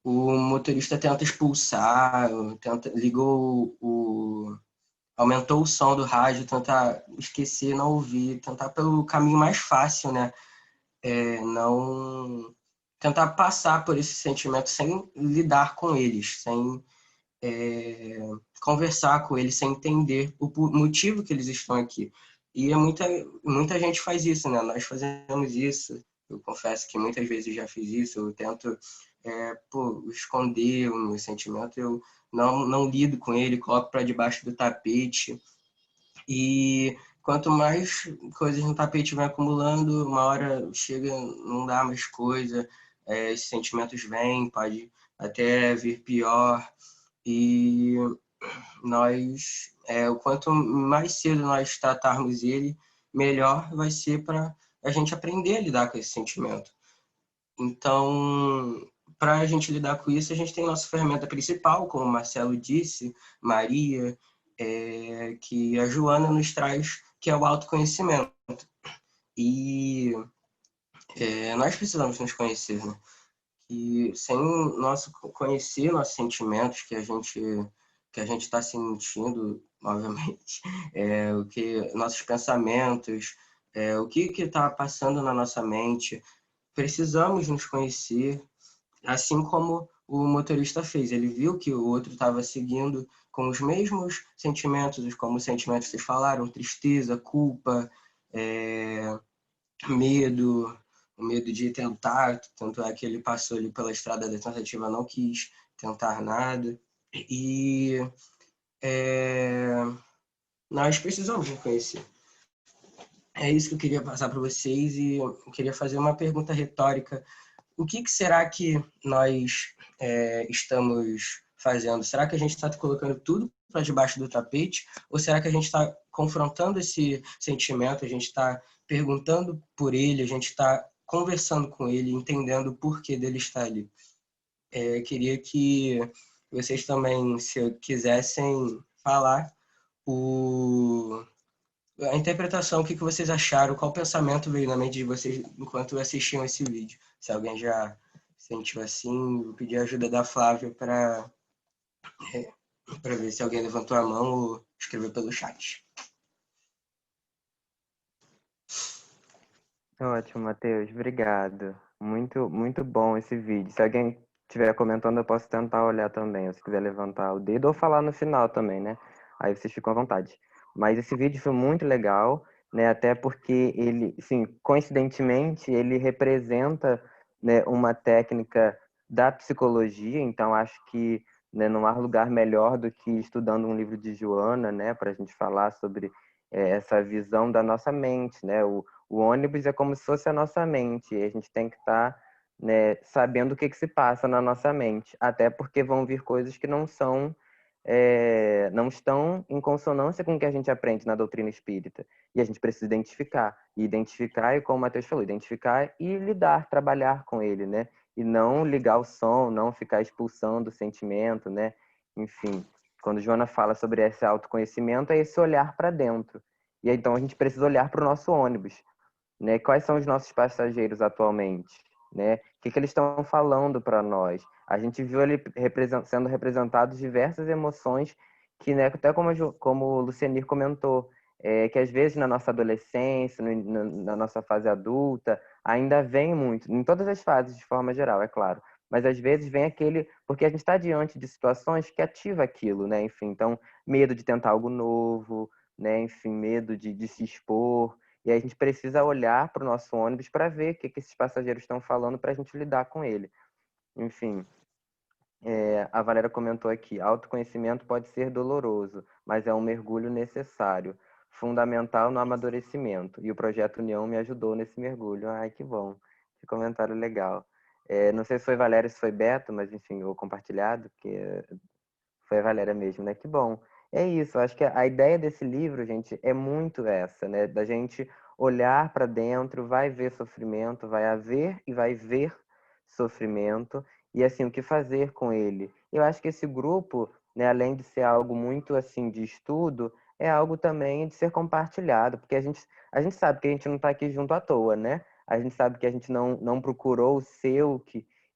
O motorista tenta expulsar, aumentou o som do rádio, tentar esquecer, não ouvir, tentar pelo caminho mais fácil, né? Não tentar passar por esse sentimento sem lidar com eles, sem conversar com eles, sem entender o motivo que eles estão aqui. E muita gente faz isso, né? Nós fazemos isso. Eu confesso que muitas vezes já fiz isso. Eu tento esconder o meu sentimento. Eu não lido com ele, coloco para debaixo do tapete. E quanto mais coisas no tapete vão acumulando, uma hora chega, não dá mais coisa. Esses sentimentos vêm, pode até vir pior. E o quanto mais cedo nós tratarmos ele, melhor vai ser para a gente aprender a lidar com esse sentimento. Então, para a gente lidar com isso, a gente tem nossa ferramenta principal, como o Marcelo disse, Maria, que a Joana nos traz, que é o autoconhecimento. E nós precisamos nos conhecer, né? E sem conhecer nossos sentimentos, que a gente está sentindo, obviamente, nossos pensamentos, o que está passando na nossa mente, precisamos nos conhecer, assim como o motorista fez. Ele viu que o outro estava seguindo com os mesmos sentimentos, como os sentimentos que vocês falaram, tristeza, culpa, medo, o medo de tentar, tanto é que ele passou ali pela estrada da tentativa, não quis tentar nada. E nós precisamos nos conhecer. É isso que eu queria passar para vocês e eu queria fazer uma pergunta retórica. O que será que nós estamos fazendo? Será que a gente está colocando tudo para debaixo do tapete? Ou será que a gente está confrontando esse sentimento, a gente está perguntando por ele, a gente está conversando com ele, entendendo o porquê dele estar ali? Queria que vocês também, se quisessem falar, a interpretação, o que vocês acharam, qual pensamento veio na mente de vocês enquanto assistiam esse vídeo. Se alguém já sentiu assim, vou pedir a ajuda da Flávia para ver se alguém levantou a mão ou escreveu pelo chat. Ótimo, Matheus. Obrigado. Muito, muito bom esse vídeo. Se alguém estiver comentando, eu posso tentar olhar também. Se quiser levantar o dedo ou falar no final também, né? Aí vocês ficam à vontade. Mas esse vídeo foi muito legal, né? Até porque ele, sim, coincidentemente, ele representa, né, uma técnica da psicologia. Então, acho que, né, não há lugar melhor do que estudando um livro de Joana, né? Para a gente falar sobre essa visão da nossa mente, né? O ônibus é como se fosse a nossa mente, e a gente tem que estar, né, sabendo o que se passa na nossa mente, até porque vão vir coisas que não estão em consonância com o que a gente aprende na doutrina espírita. E a gente precisa identificar. E identificar, e como o Matheus falou, identificar e lidar, trabalhar com ele, né? E não ligar o som, não ficar expulsando o sentimento, né? Enfim, quando Joana fala sobre esse autoconhecimento, é esse olhar para dentro. E aí, então a gente precisa olhar para o nosso ônibus, né? Quais são os nossos passageiros atualmente, né? O que eles estão falando para nós? A gente viu ali sendo representados diversas emoções que, né, até como o Lucianir comentou, que às vezes na nossa adolescência, na nossa fase adulta, ainda vem muito, em todas as fases de forma geral, é claro, mas às vezes vem aquele, porque a gente está diante de situações que ativa aquilo, né? Enfim, então, medo de tentar algo novo, né? Enfim, medo de se expor, e aí a gente precisa olhar para o nosso ônibus para ver o que esses passageiros estão falando para a gente lidar com ele. Enfim, a Valéria comentou aqui, autoconhecimento pode ser doloroso, mas é um mergulho necessário, fundamental no amadurecimento. E o Projeto União me ajudou nesse mergulho. Ai, que bom. Que comentário legal. Não sei se foi Valéria, se foi Beto, mas enfim, eu vou compartilhado, porque foi a Valéria mesmo, né? Que bom. É isso, acho que a ideia desse livro, gente, é muito essa, né? Da gente olhar para dentro, vai ver sofrimento, vai haver e vai ver sofrimento, e assim, o que fazer com ele. Eu acho que esse grupo, né, além de ser algo muito assim de estudo, é algo também de ser compartilhado, porque a gente sabe que a gente não está aqui junto à toa, né? A gente sabe que a gente não procurou o seu,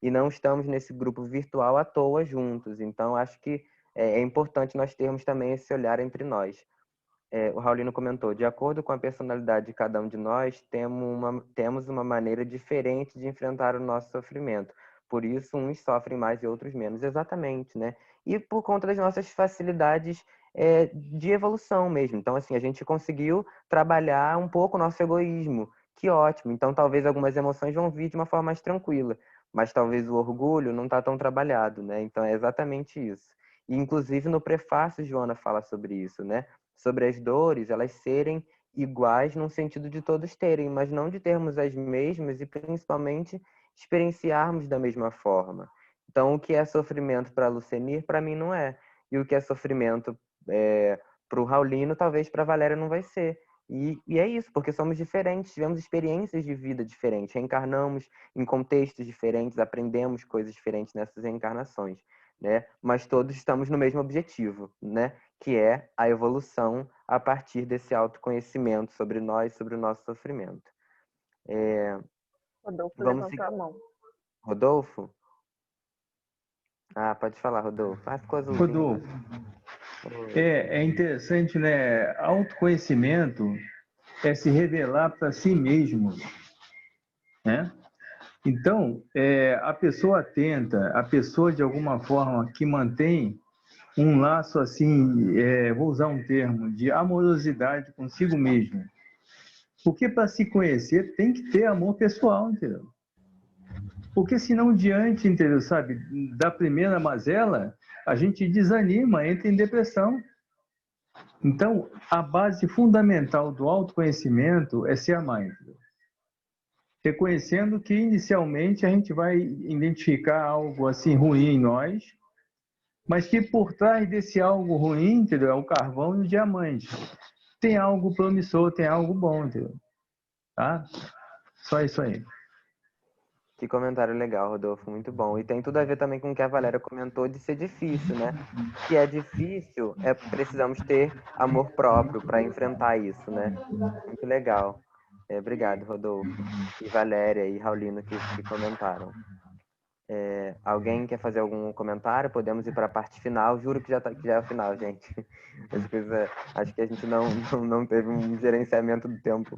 e não estamos nesse grupo virtual à toa juntos. Então, acho que é importante nós termos também esse olhar entre nós. O Raulino comentou, de acordo com a personalidade de cada um de nós, temos uma maneira diferente de enfrentar o nosso sofrimento. Por isso, uns sofrem mais e outros menos. Exatamente, né? E por conta das nossas facilidades de evolução mesmo. Então, assim, a gente conseguiu trabalhar um pouco o nosso egoísmo. Que ótimo. Então, talvez algumas emoções vão vir de uma forma mais tranquila, mas talvez o orgulho não está tão trabalhado, né? Então, é exatamente isso. E, inclusive, no prefácio, Joana fala sobre isso, né? Sobre as dores, elas serem iguais no sentido de todos terem, mas não de termos as mesmas e, principalmente, experienciarmos da mesma forma. Então, o que é sofrimento para Lucenir, para mim, não é. E o que é sofrimento para o Raulino, talvez para a Valéria não vai ser. E é isso, porque somos diferentes, tivemos experiências de vida diferentes, reencarnamos em contextos diferentes, aprendemos coisas diferentes nessas reencarnações, né? Mas todos estamos no mesmo objetivo, né? Que é a evolução a partir desse autoconhecimento sobre nós, sobre o nosso sofrimento. Rodolfo Vamos levantou a mão. Rodolfo? Ah, pode falar, Rodolfo. Ficou azulzinho. Rodolfo, é interessante, né? Autoconhecimento é se revelar para si mesmo, né? Então, a pessoa atenta, a pessoa de alguma forma que mantém um laço assim, vou usar um termo, de amorosidade consigo mesmo. Porque para se conhecer tem que ter amor pessoal, entendeu? Porque senão diante, entendeu, sabe, da primeira mazela, a gente desanima, entra em depressão. Então, a base fundamental do autoconhecimento é se amar, entendeu? Reconhecendo que inicialmente a gente vai identificar algo assim ruim em nós, mas que por trás desse algo ruim, entendeu, é o carvão e o diamante. Tem algo promissor, tem algo bom, entendeu? Tá? Só isso aí. Que comentário legal, Rodolfo, muito bom. E tem tudo a ver também com o que a Valéria comentou de ser difícil, né? Se é difícil, precisamos ter amor próprio para enfrentar isso, né? Muito legal. Obrigado, Rodolfo. E Valéria e Raulino que comentaram. Alguém quer fazer algum comentário? Podemos ir para a parte final. Juro que já é o final, gente. Acho que a gente não teve um gerenciamento do tempo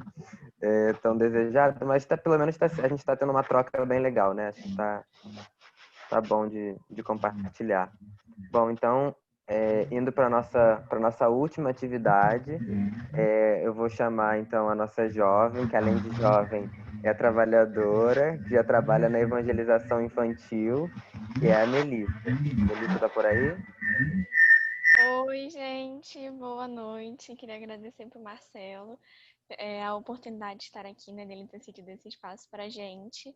tão desejado, mas pelo menos a gente está tendo uma troca bem legal, né? Acho que tá bom de compartilhar. Bom, então, indo para nossa última atividade, eu vou chamar, então, a nossa jovem, que além de jovem, é trabalhadora, que já trabalha na evangelização infantil, que é a Melissa. Melissa, tá por aí? Oi, gente, boa noite. Queria agradecer para o Marcelo a oportunidade de estar aqui, né, dele ter cedido esse espaço para a gente.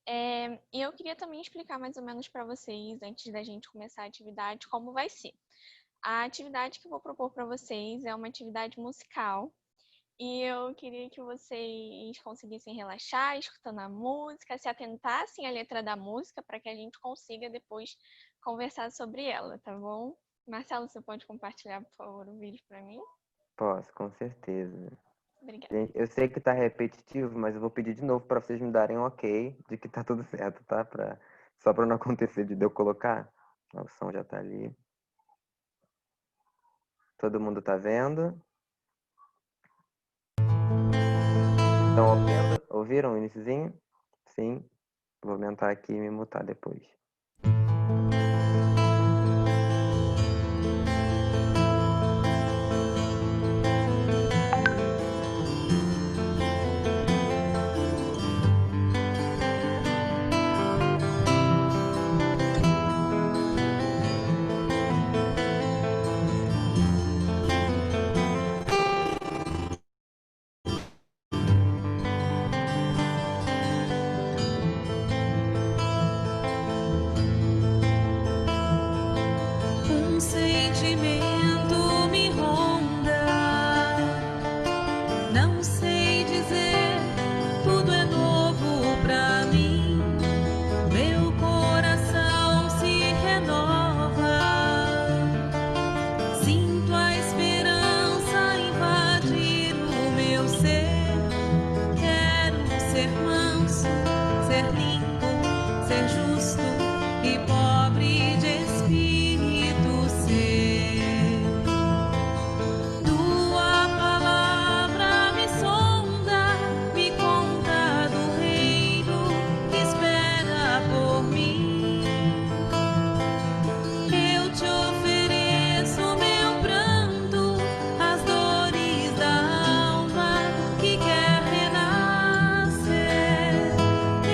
E eu queria também explicar mais ou menos para vocês, antes da gente começar a atividade, como vai ser. A atividade que eu vou propor para vocês é uma atividade musical. E eu queria que vocês conseguissem relaxar, escutando a música, se atentassem à letra da música, para que a gente consiga depois conversar sobre ela, tá bom? Marcelo, você pode compartilhar, por favor, o vídeo para mim? Posso, com certeza. Obrigada. Gente, eu sei que tá repetitivo, mas eu vou pedir de novo para vocês me darem um ok de que tá tudo certo, tá? Só para não acontecer de eu colocar. O som já tá ali. Todo mundo tá vendo? Estão ouvindo? Ouviram o iniciozinho? Sim. Vou aumentar aqui e me mutar depois.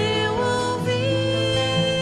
Eu ouvi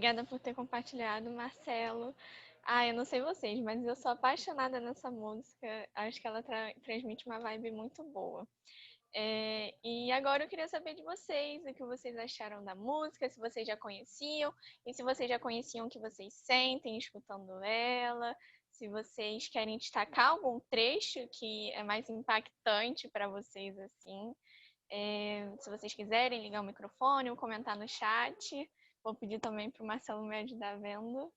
Obrigada por ter compartilhado, Marcelo. Eu não sei vocês, mas eu sou apaixonada nessa música. Acho que ela transmite uma vibe muito boa. E agora eu queria saber de vocês, o que vocês acharam da música, se vocês já conheciam, e se vocês já conheciam o que vocês sentem escutando ela, se vocês querem destacar algum trecho que é mais impactante para vocês, assim. Se vocês quiserem ligar o microfone ou comentar no chat, vou pedir também para o Marcelo me ajudar vendo.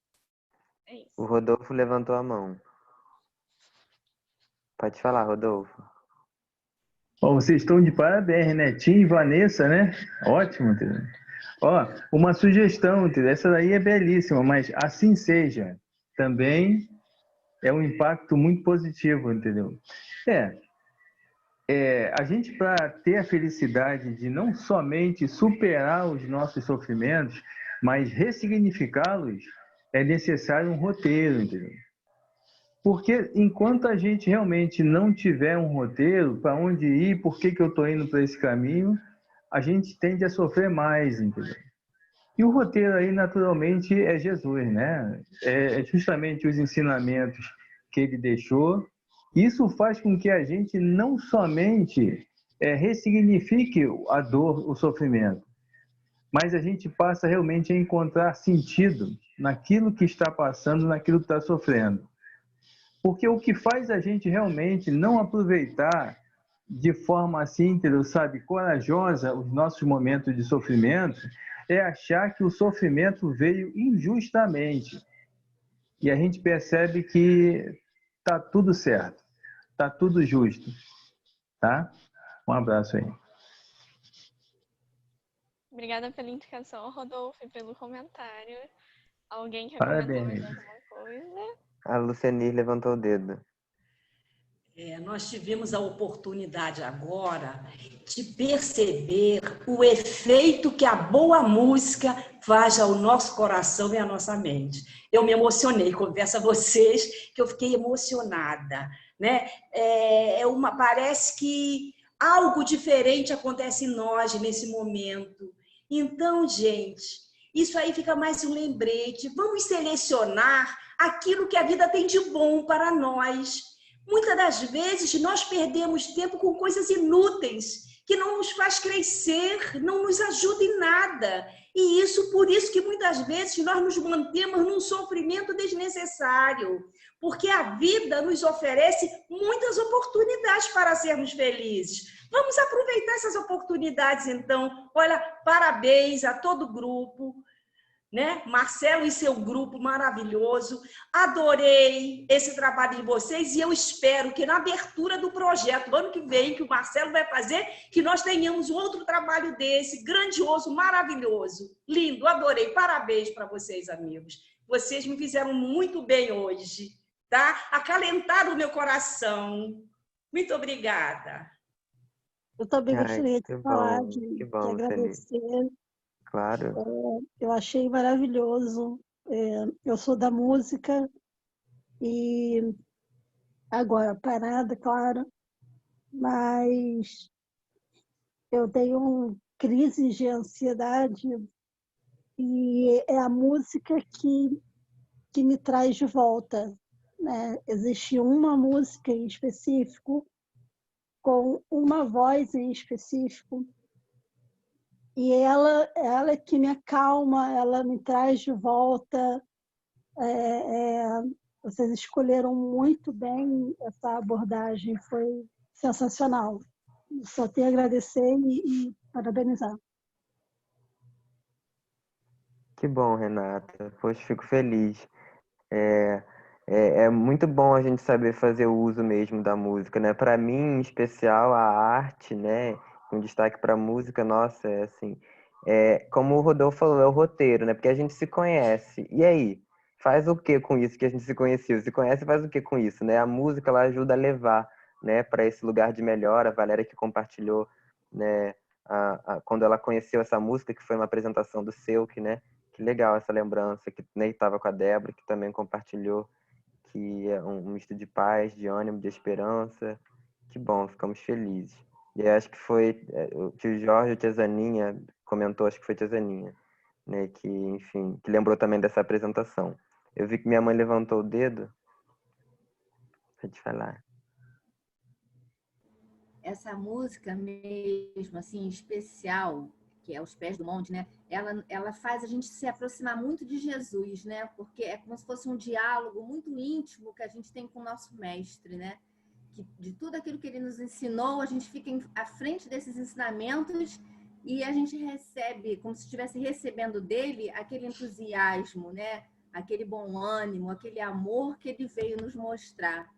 É isso. O Rodolfo levantou a mão. Pode falar, Rodolfo. Bom, vocês estão de parabéns, né? Tim e Vanessa, né? Ótimo, entendeu? Ó, uma sugestão, entendeu? Essa daí é belíssima, mas assim seja. Também é um impacto muito positivo, entendeu? A gente, para ter a felicidade de não somente superar os nossos sofrimentos, mas ressignificá-los, é necessário um roteiro, entendeu? Porque enquanto a gente realmente não tiver um roteiro para onde ir, por que eu estou indo para esse caminho, a gente tende a sofrer mais, entendeu? E o roteiro aí, naturalmente, é Jesus, né? É justamente os ensinamentos que ele deixou. Isso faz com que a gente não somente ressignifique a dor, o sofrimento, mas a gente passa realmente a encontrar sentido naquilo que está passando, naquilo que está sofrendo. Porque o que faz a gente realmente não aproveitar de forma assim, entendeu, sabe, corajosa os nossos momentos de sofrimento é achar que o sofrimento veio injustamente. E a gente percebe que tá tudo certo, tá tudo justo, tá? Um abraço aí. Obrigada pela indicação, Rodolfo, e pelo comentário. Alguém quer Parabéns. comentar mais alguma coisa? A Lucenir levantou o dedo. Nós tivemos a oportunidade agora de perceber o efeito que a boa música faz ao nosso coração e à nossa mente. Eu me emocionei, confesso a vocês que eu fiquei emocionada, né? Parece que algo diferente acontece em nós nesse momento. Então, gente, isso aí fica mais um lembrete. Vamos selecionar aquilo que a vida tem de bom para nós. Muitas das vezes nós perdemos tempo com coisas inúteis, que não nos faz crescer, não nos ajuda em nada. E por isso que muitas vezes nós nos mantemos num sofrimento desnecessário, porque a vida nos oferece muitas oportunidades para sermos felizes. Vamos aproveitar essas oportunidades, então. Olha, parabéns a todo o grupo, né? Marcelo e seu grupo maravilhoso. Adorei esse trabalho de vocês e eu espero que na abertura do projeto, ano que vem, que o Marcelo vai fazer, que nós tenhamos outro trabalho desse, grandioso, maravilhoso. Lindo, adorei. Parabéns para vocês, amigos. Vocês me fizeram muito bem hoje, tá? Acalentaram o meu coração. Muito obrigada. Eu também gostaria de falar, que de bom, agradecer. Claro. Eu achei maravilhoso. Eu sou da música e agora parada, claro, mas eu tenho crises de ansiedade e é a música que me traz de volta, né? Existe uma música em específico, com uma voz em específico, e ela é que me acalma, ela me traz de volta. Vocês escolheram muito bem essa abordagem, foi sensacional. Só tenho a agradecer e parabenizar. Que bom, Renata. Poxa, fico feliz. É muito bom a gente saber fazer o uso mesmo da música, né? Para mim, em especial, a arte, né? Com destaque para a música, nossa, como o Rodolfo falou, é o roteiro, né? Porque a gente se conhece. E aí? Faz o que com isso que a gente se conheceu? Se conhece, faz o que com isso, né? A música, ela ajuda a levar, né, para esse lugar de melhora. A Valéria que compartilhou, né, quando ela conheceu essa música, que foi uma apresentação do Silk, né? Que legal essa lembrança, que nem estava com a Débora, que também compartilhou, que é um misto de paz, de ânimo, de esperança. Que bom, ficamos felizes. E acho que foi o tio Jorge, a tia Zaninha comentou, acho que foi a tia Zaninha, né, que, enfim, que lembrou também dessa apresentação. Eu vi que minha mãe levantou o dedo. Pode falar. Essa música mesmo, assim, especial, que é Os Pés do Monte, né? Ela faz a gente se aproximar muito de Jesus, né? Porque é como se fosse um diálogo muito íntimo que a gente tem com o nosso mestre, né? Que de tudo aquilo que ele nos ensinou, a gente fica à frente desses ensinamentos e a gente recebe, como se estivesse recebendo dele, aquele entusiasmo, né? Aquele bom ânimo, aquele amor que ele veio nos mostrar.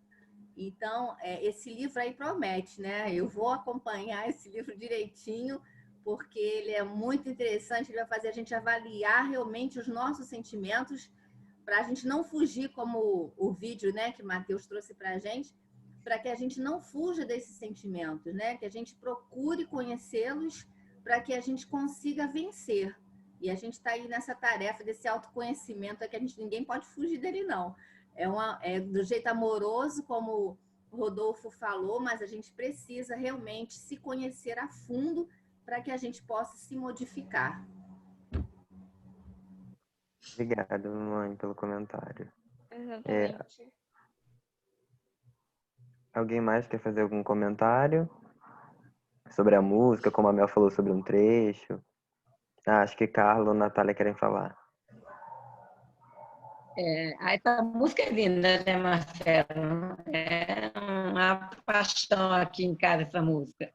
Então, esse livro aí promete, né? Eu vou acompanhar esse livro direitinho, porque ele é muito interessante, ele vai fazer a gente avaliar realmente os nossos sentimentos, para a gente não fugir, como o vídeo, né, que Matheus trouxe para a gente, para que a gente não fuja desses sentimentos, né? Que a gente procure conhecê-los para que a gente consiga vencer. E a gente está aí nessa tarefa desse autoconhecimento, que a gente ninguém pode fugir dele, não. É do jeito amoroso, como o Rodolfo falou, mas a gente precisa realmente se conhecer a fundo para que a gente possa se modificar. Obrigado, mãe, pelo comentário. Exatamente. Alguém mais quer fazer algum comentário sobre a música, como a Mel falou sobre um trecho? Acho que Carlos ou Natália querem falar. Essa música é linda, né, Marcelo? É uma paixão aqui em casa, essa música.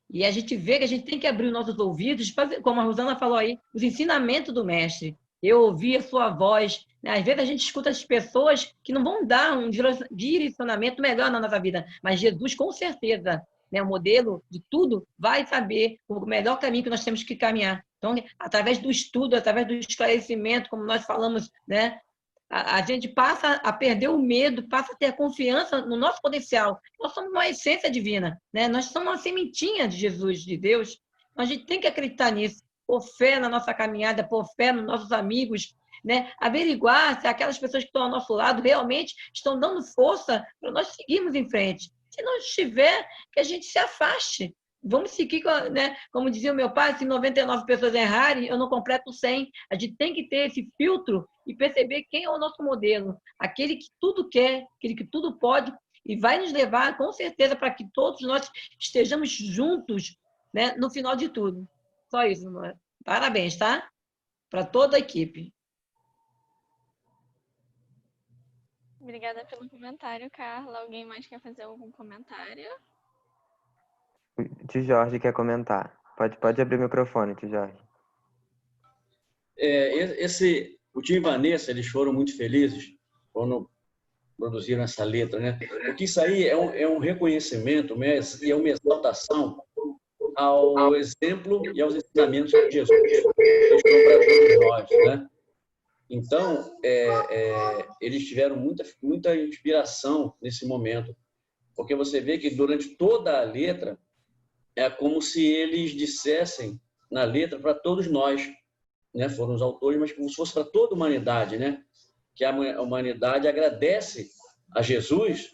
E a gente vê que a gente tem que abrir os nossos ouvidos, como a Rosana falou aí, os ensinamentos do mestre. Eu ouvi a sua voz, né? Às vezes a gente escuta as pessoas que não vão dar um direcionamento melhor na nossa vida, mas Jesus, com certeza, né, o modelo de tudo, vai saber o melhor caminho que nós temos que caminhar. Então, através do estudo, através do esclarecimento, como nós falamos, né, a gente passa a perder o medo, passa a ter confiança no nosso potencial. Nós somos uma essência divina, né? Nós somos uma sementinha de Jesus, de Deus. Então, a gente tem que acreditar nisso, pôr fé na nossa caminhada, pôr fé nos nossos amigos, né? Averiguar se aquelas pessoas que estão ao nosso lado realmente estão dando força para nós seguirmos em frente. Se não estiver, que a gente se afaste. Vamos seguir, né? Como dizia o meu pai, se 99 pessoas errarem, eu não completo 100. A gente tem que ter esse filtro e perceber quem é o nosso modelo. Aquele que tudo quer, aquele que tudo pode, e vai nos levar, com certeza, para que todos nós estejamos juntos, né, no final de tudo. Só isso, amor. Parabéns, tá? Para toda a equipe. Obrigada pelo comentário, Carla. Alguém mais quer fazer algum comentário? O tio Jorge quer comentar. Pode abrir o microfone, tio Jorge. O tio e Vanessa, eles foram muito felizes quando produziram essa letra, né? Porque isso aí é um reconhecimento, e é uma exaltação ao exemplo e aos ensinamentos de Jesus que deixou para todos nós, né? Então, eles tiveram muita inspiração nesse momento, porque você vê que durante toda a letra é como se eles dissessem na letra para todos nós, né? Foram os autores, mas como se fosse para toda a humanidade, né? Que a humanidade agradece a Jesus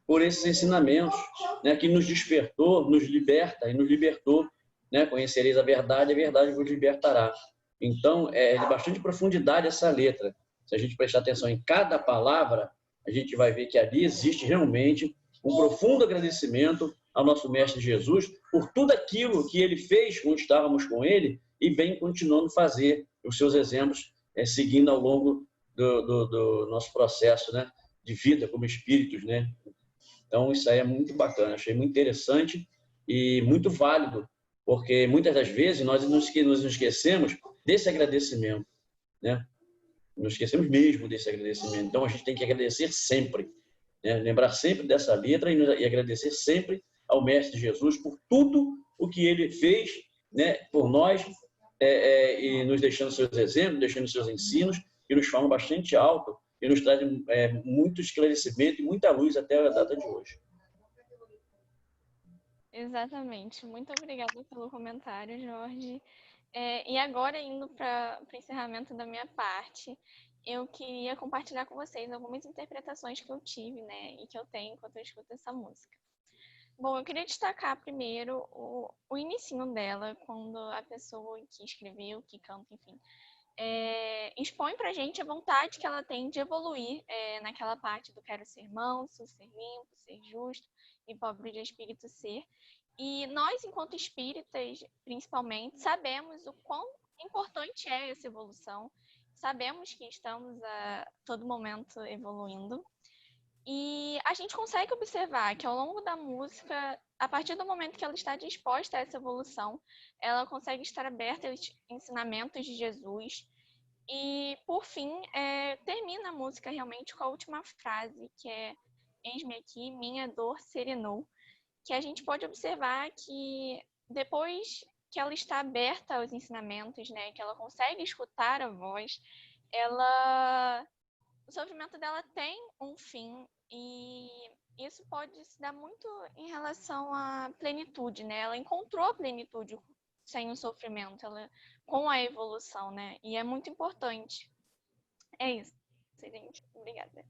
por esses ensinamentos, né? Que nos despertou, nos liberta e nos libertou, né? Conhecereis a verdade vos libertará. Então, é de bastante profundidade essa letra. Se a gente prestar atenção em cada palavra, a gente vai ver que ali existe realmente um profundo agradecimento ao nosso Mestre Jesus por tudo aquilo que ele fez quando estávamos com ele e vem continuando a fazer os seus exemplos, seguindo ao longo do nosso processo, né, de vida como espíritos, né? Então, isso aí é muito bacana, achei muito interessante e muito válido, porque muitas das vezes nós nos esquecemos desse agradecimento, né? Nos esquecemos mesmo desse agradecimento. Então, a gente tem que agradecer sempre, né? Lembrar sempre dessa letra e agradecer sempre ao Mestre Jesus por tudo o que ele fez, né, por nós, e nos deixando seus exemplos, deixando seus ensinos, que nos falam bastante alto e nos trazem muito esclarecimento e muita luz até a data de hoje. Exatamente. Muito obrigada pelo comentário, Jorge. E agora, indo para o encerramento da minha parte, eu queria compartilhar com vocês algumas interpretações que eu tive, né, e que eu tenho enquanto eu escuto essa música. Bom, eu queria destacar primeiro o inicinho dela, quando a pessoa que escreveu, que canta, enfim, expõe pra gente a vontade que ela tem de evoluir naquela parte do quero ser manso, ser limpo, ser justo e pobre de espírito ser. E nós, enquanto espíritas, principalmente, sabemos o quão importante é essa evolução, sabemos que estamos a todo momento evoluindo. E a gente consegue observar que ao longo da música, a partir do momento que ela está disposta a essa evolução, ela consegue estar aberta aos ensinamentos de Jesus. E, por fim, termina a música realmente com a última frase, que é "Eis-me aqui, minha dor serenou", que a gente pode observar que depois que ela está aberta aos ensinamentos, né, que ela consegue escutar a voz, o sofrimento dela tem um fim, e isso pode se dar muito em relação à plenitude, né? Ela encontrou a plenitude sem o sofrimento, com a evolução, né? E é muito importante. É isso, gente. Obrigada.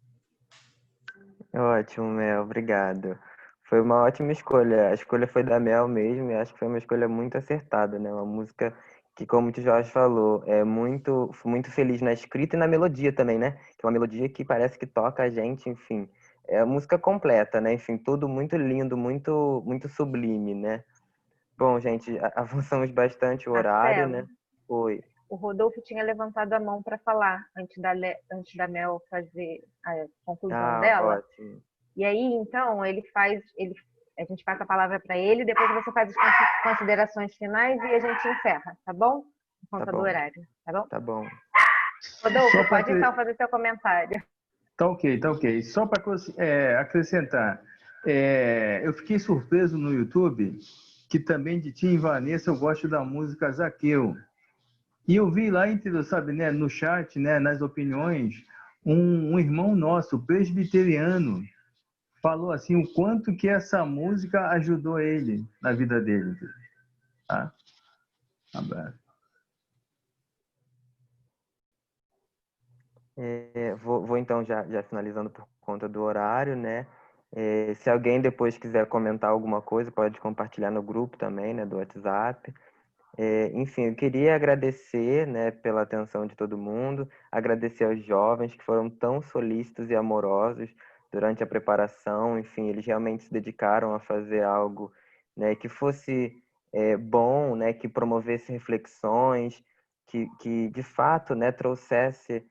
Ótimo, Mel, obrigado. Foi uma ótima escolha. A escolha foi da Mel mesmo, e acho que foi uma escolha muito acertada, né? Uma música que, como o Jorge falou, é muito feliz na escrita e na melodia também, né? Que é uma melodia que parece que toca a gente, enfim. É a música completa, né? Enfim, tudo muito lindo, muito sublime, né? Bom, gente, avançamos bastante o horário, né? Marcelo, Oi. o Rodolfo tinha levantado a mão para falar antes da Mel fazer a conclusão dela. Ótimo. E aí, então, a gente passa a palavra para ele, depois você faz as considerações finais e a gente encerra, tá bom? Por conta do horário, tá bom? Tá bom. Rodolfo, pode então fazer seu comentário. Tá ok. Só para acrescentar, eu fiquei surpreso no YouTube que também de Tim e Vanessa eu gosto da música Zaqueu. E eu vi lá, sabe, né, no chat, né, nas opiniões, um irmão nosso, presbiteriano, falou assim o quanto que essa música ajudou ele na vida dele. Tá? Um abraço. Vou então já finalizando por conta do horário, né? Se alguém depois quiser comentar alguma coisa, pode compartilhar no grupo também, né, do WhatsApp. Enfim, eu queria agradecer, né, pela atenção de todo mundo, agradecer aos jovens que foram tão solícitos e amorosos durante a preparação. Enfim, eles realmente se dedicaram a fazer algo, né, que fosse bom, né, que promovesse reflexões, que de fato, né, trouxesse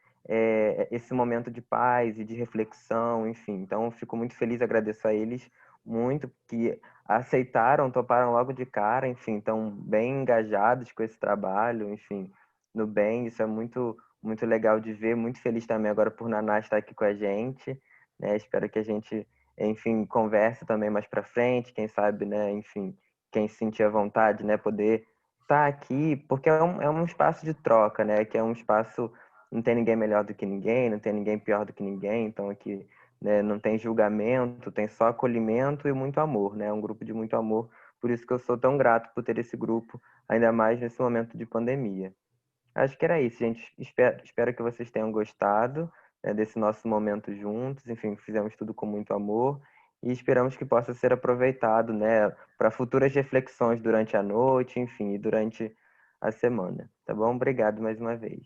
esse momento de paz e de reflexão, enfim. Então, fico muito feliz, agradeço a eles muito, que aceitaram, toparam logo de cara, enfim, estão bem engajados com esse trabalho, enfim, no bem, isso é muito legal de ver, muito feliz também agora por Naná estar aqui com a gente, né, espero que a gente, enfim, converse também mais para frente, quem sabe, né, enfim, quem sentir a vontade, né, poder estar aqui, porque é um espaço de troca, né, que é um espaço, não tem ninguém melhor do que ninguém, não tem ninguém pior do que ninguém, então aqui, né, não tem julgamento, tem só acolhimento e muito amor, né? É um grupo de muito amor, por isso que eu sou tão grato por ter esse grupo, ainda mais nesse momento de pandemia. Acho que era isso, gente. Espero que vocês tenham gostado, né, desse nosso momento juntos. Enfim, fizemos tudo com muito amor e esperamos que possa ser aproveitado, né, para futuras reflexões durante a noite, enfim, e durante a semana. Tá bom? Obrigado mais uma vez.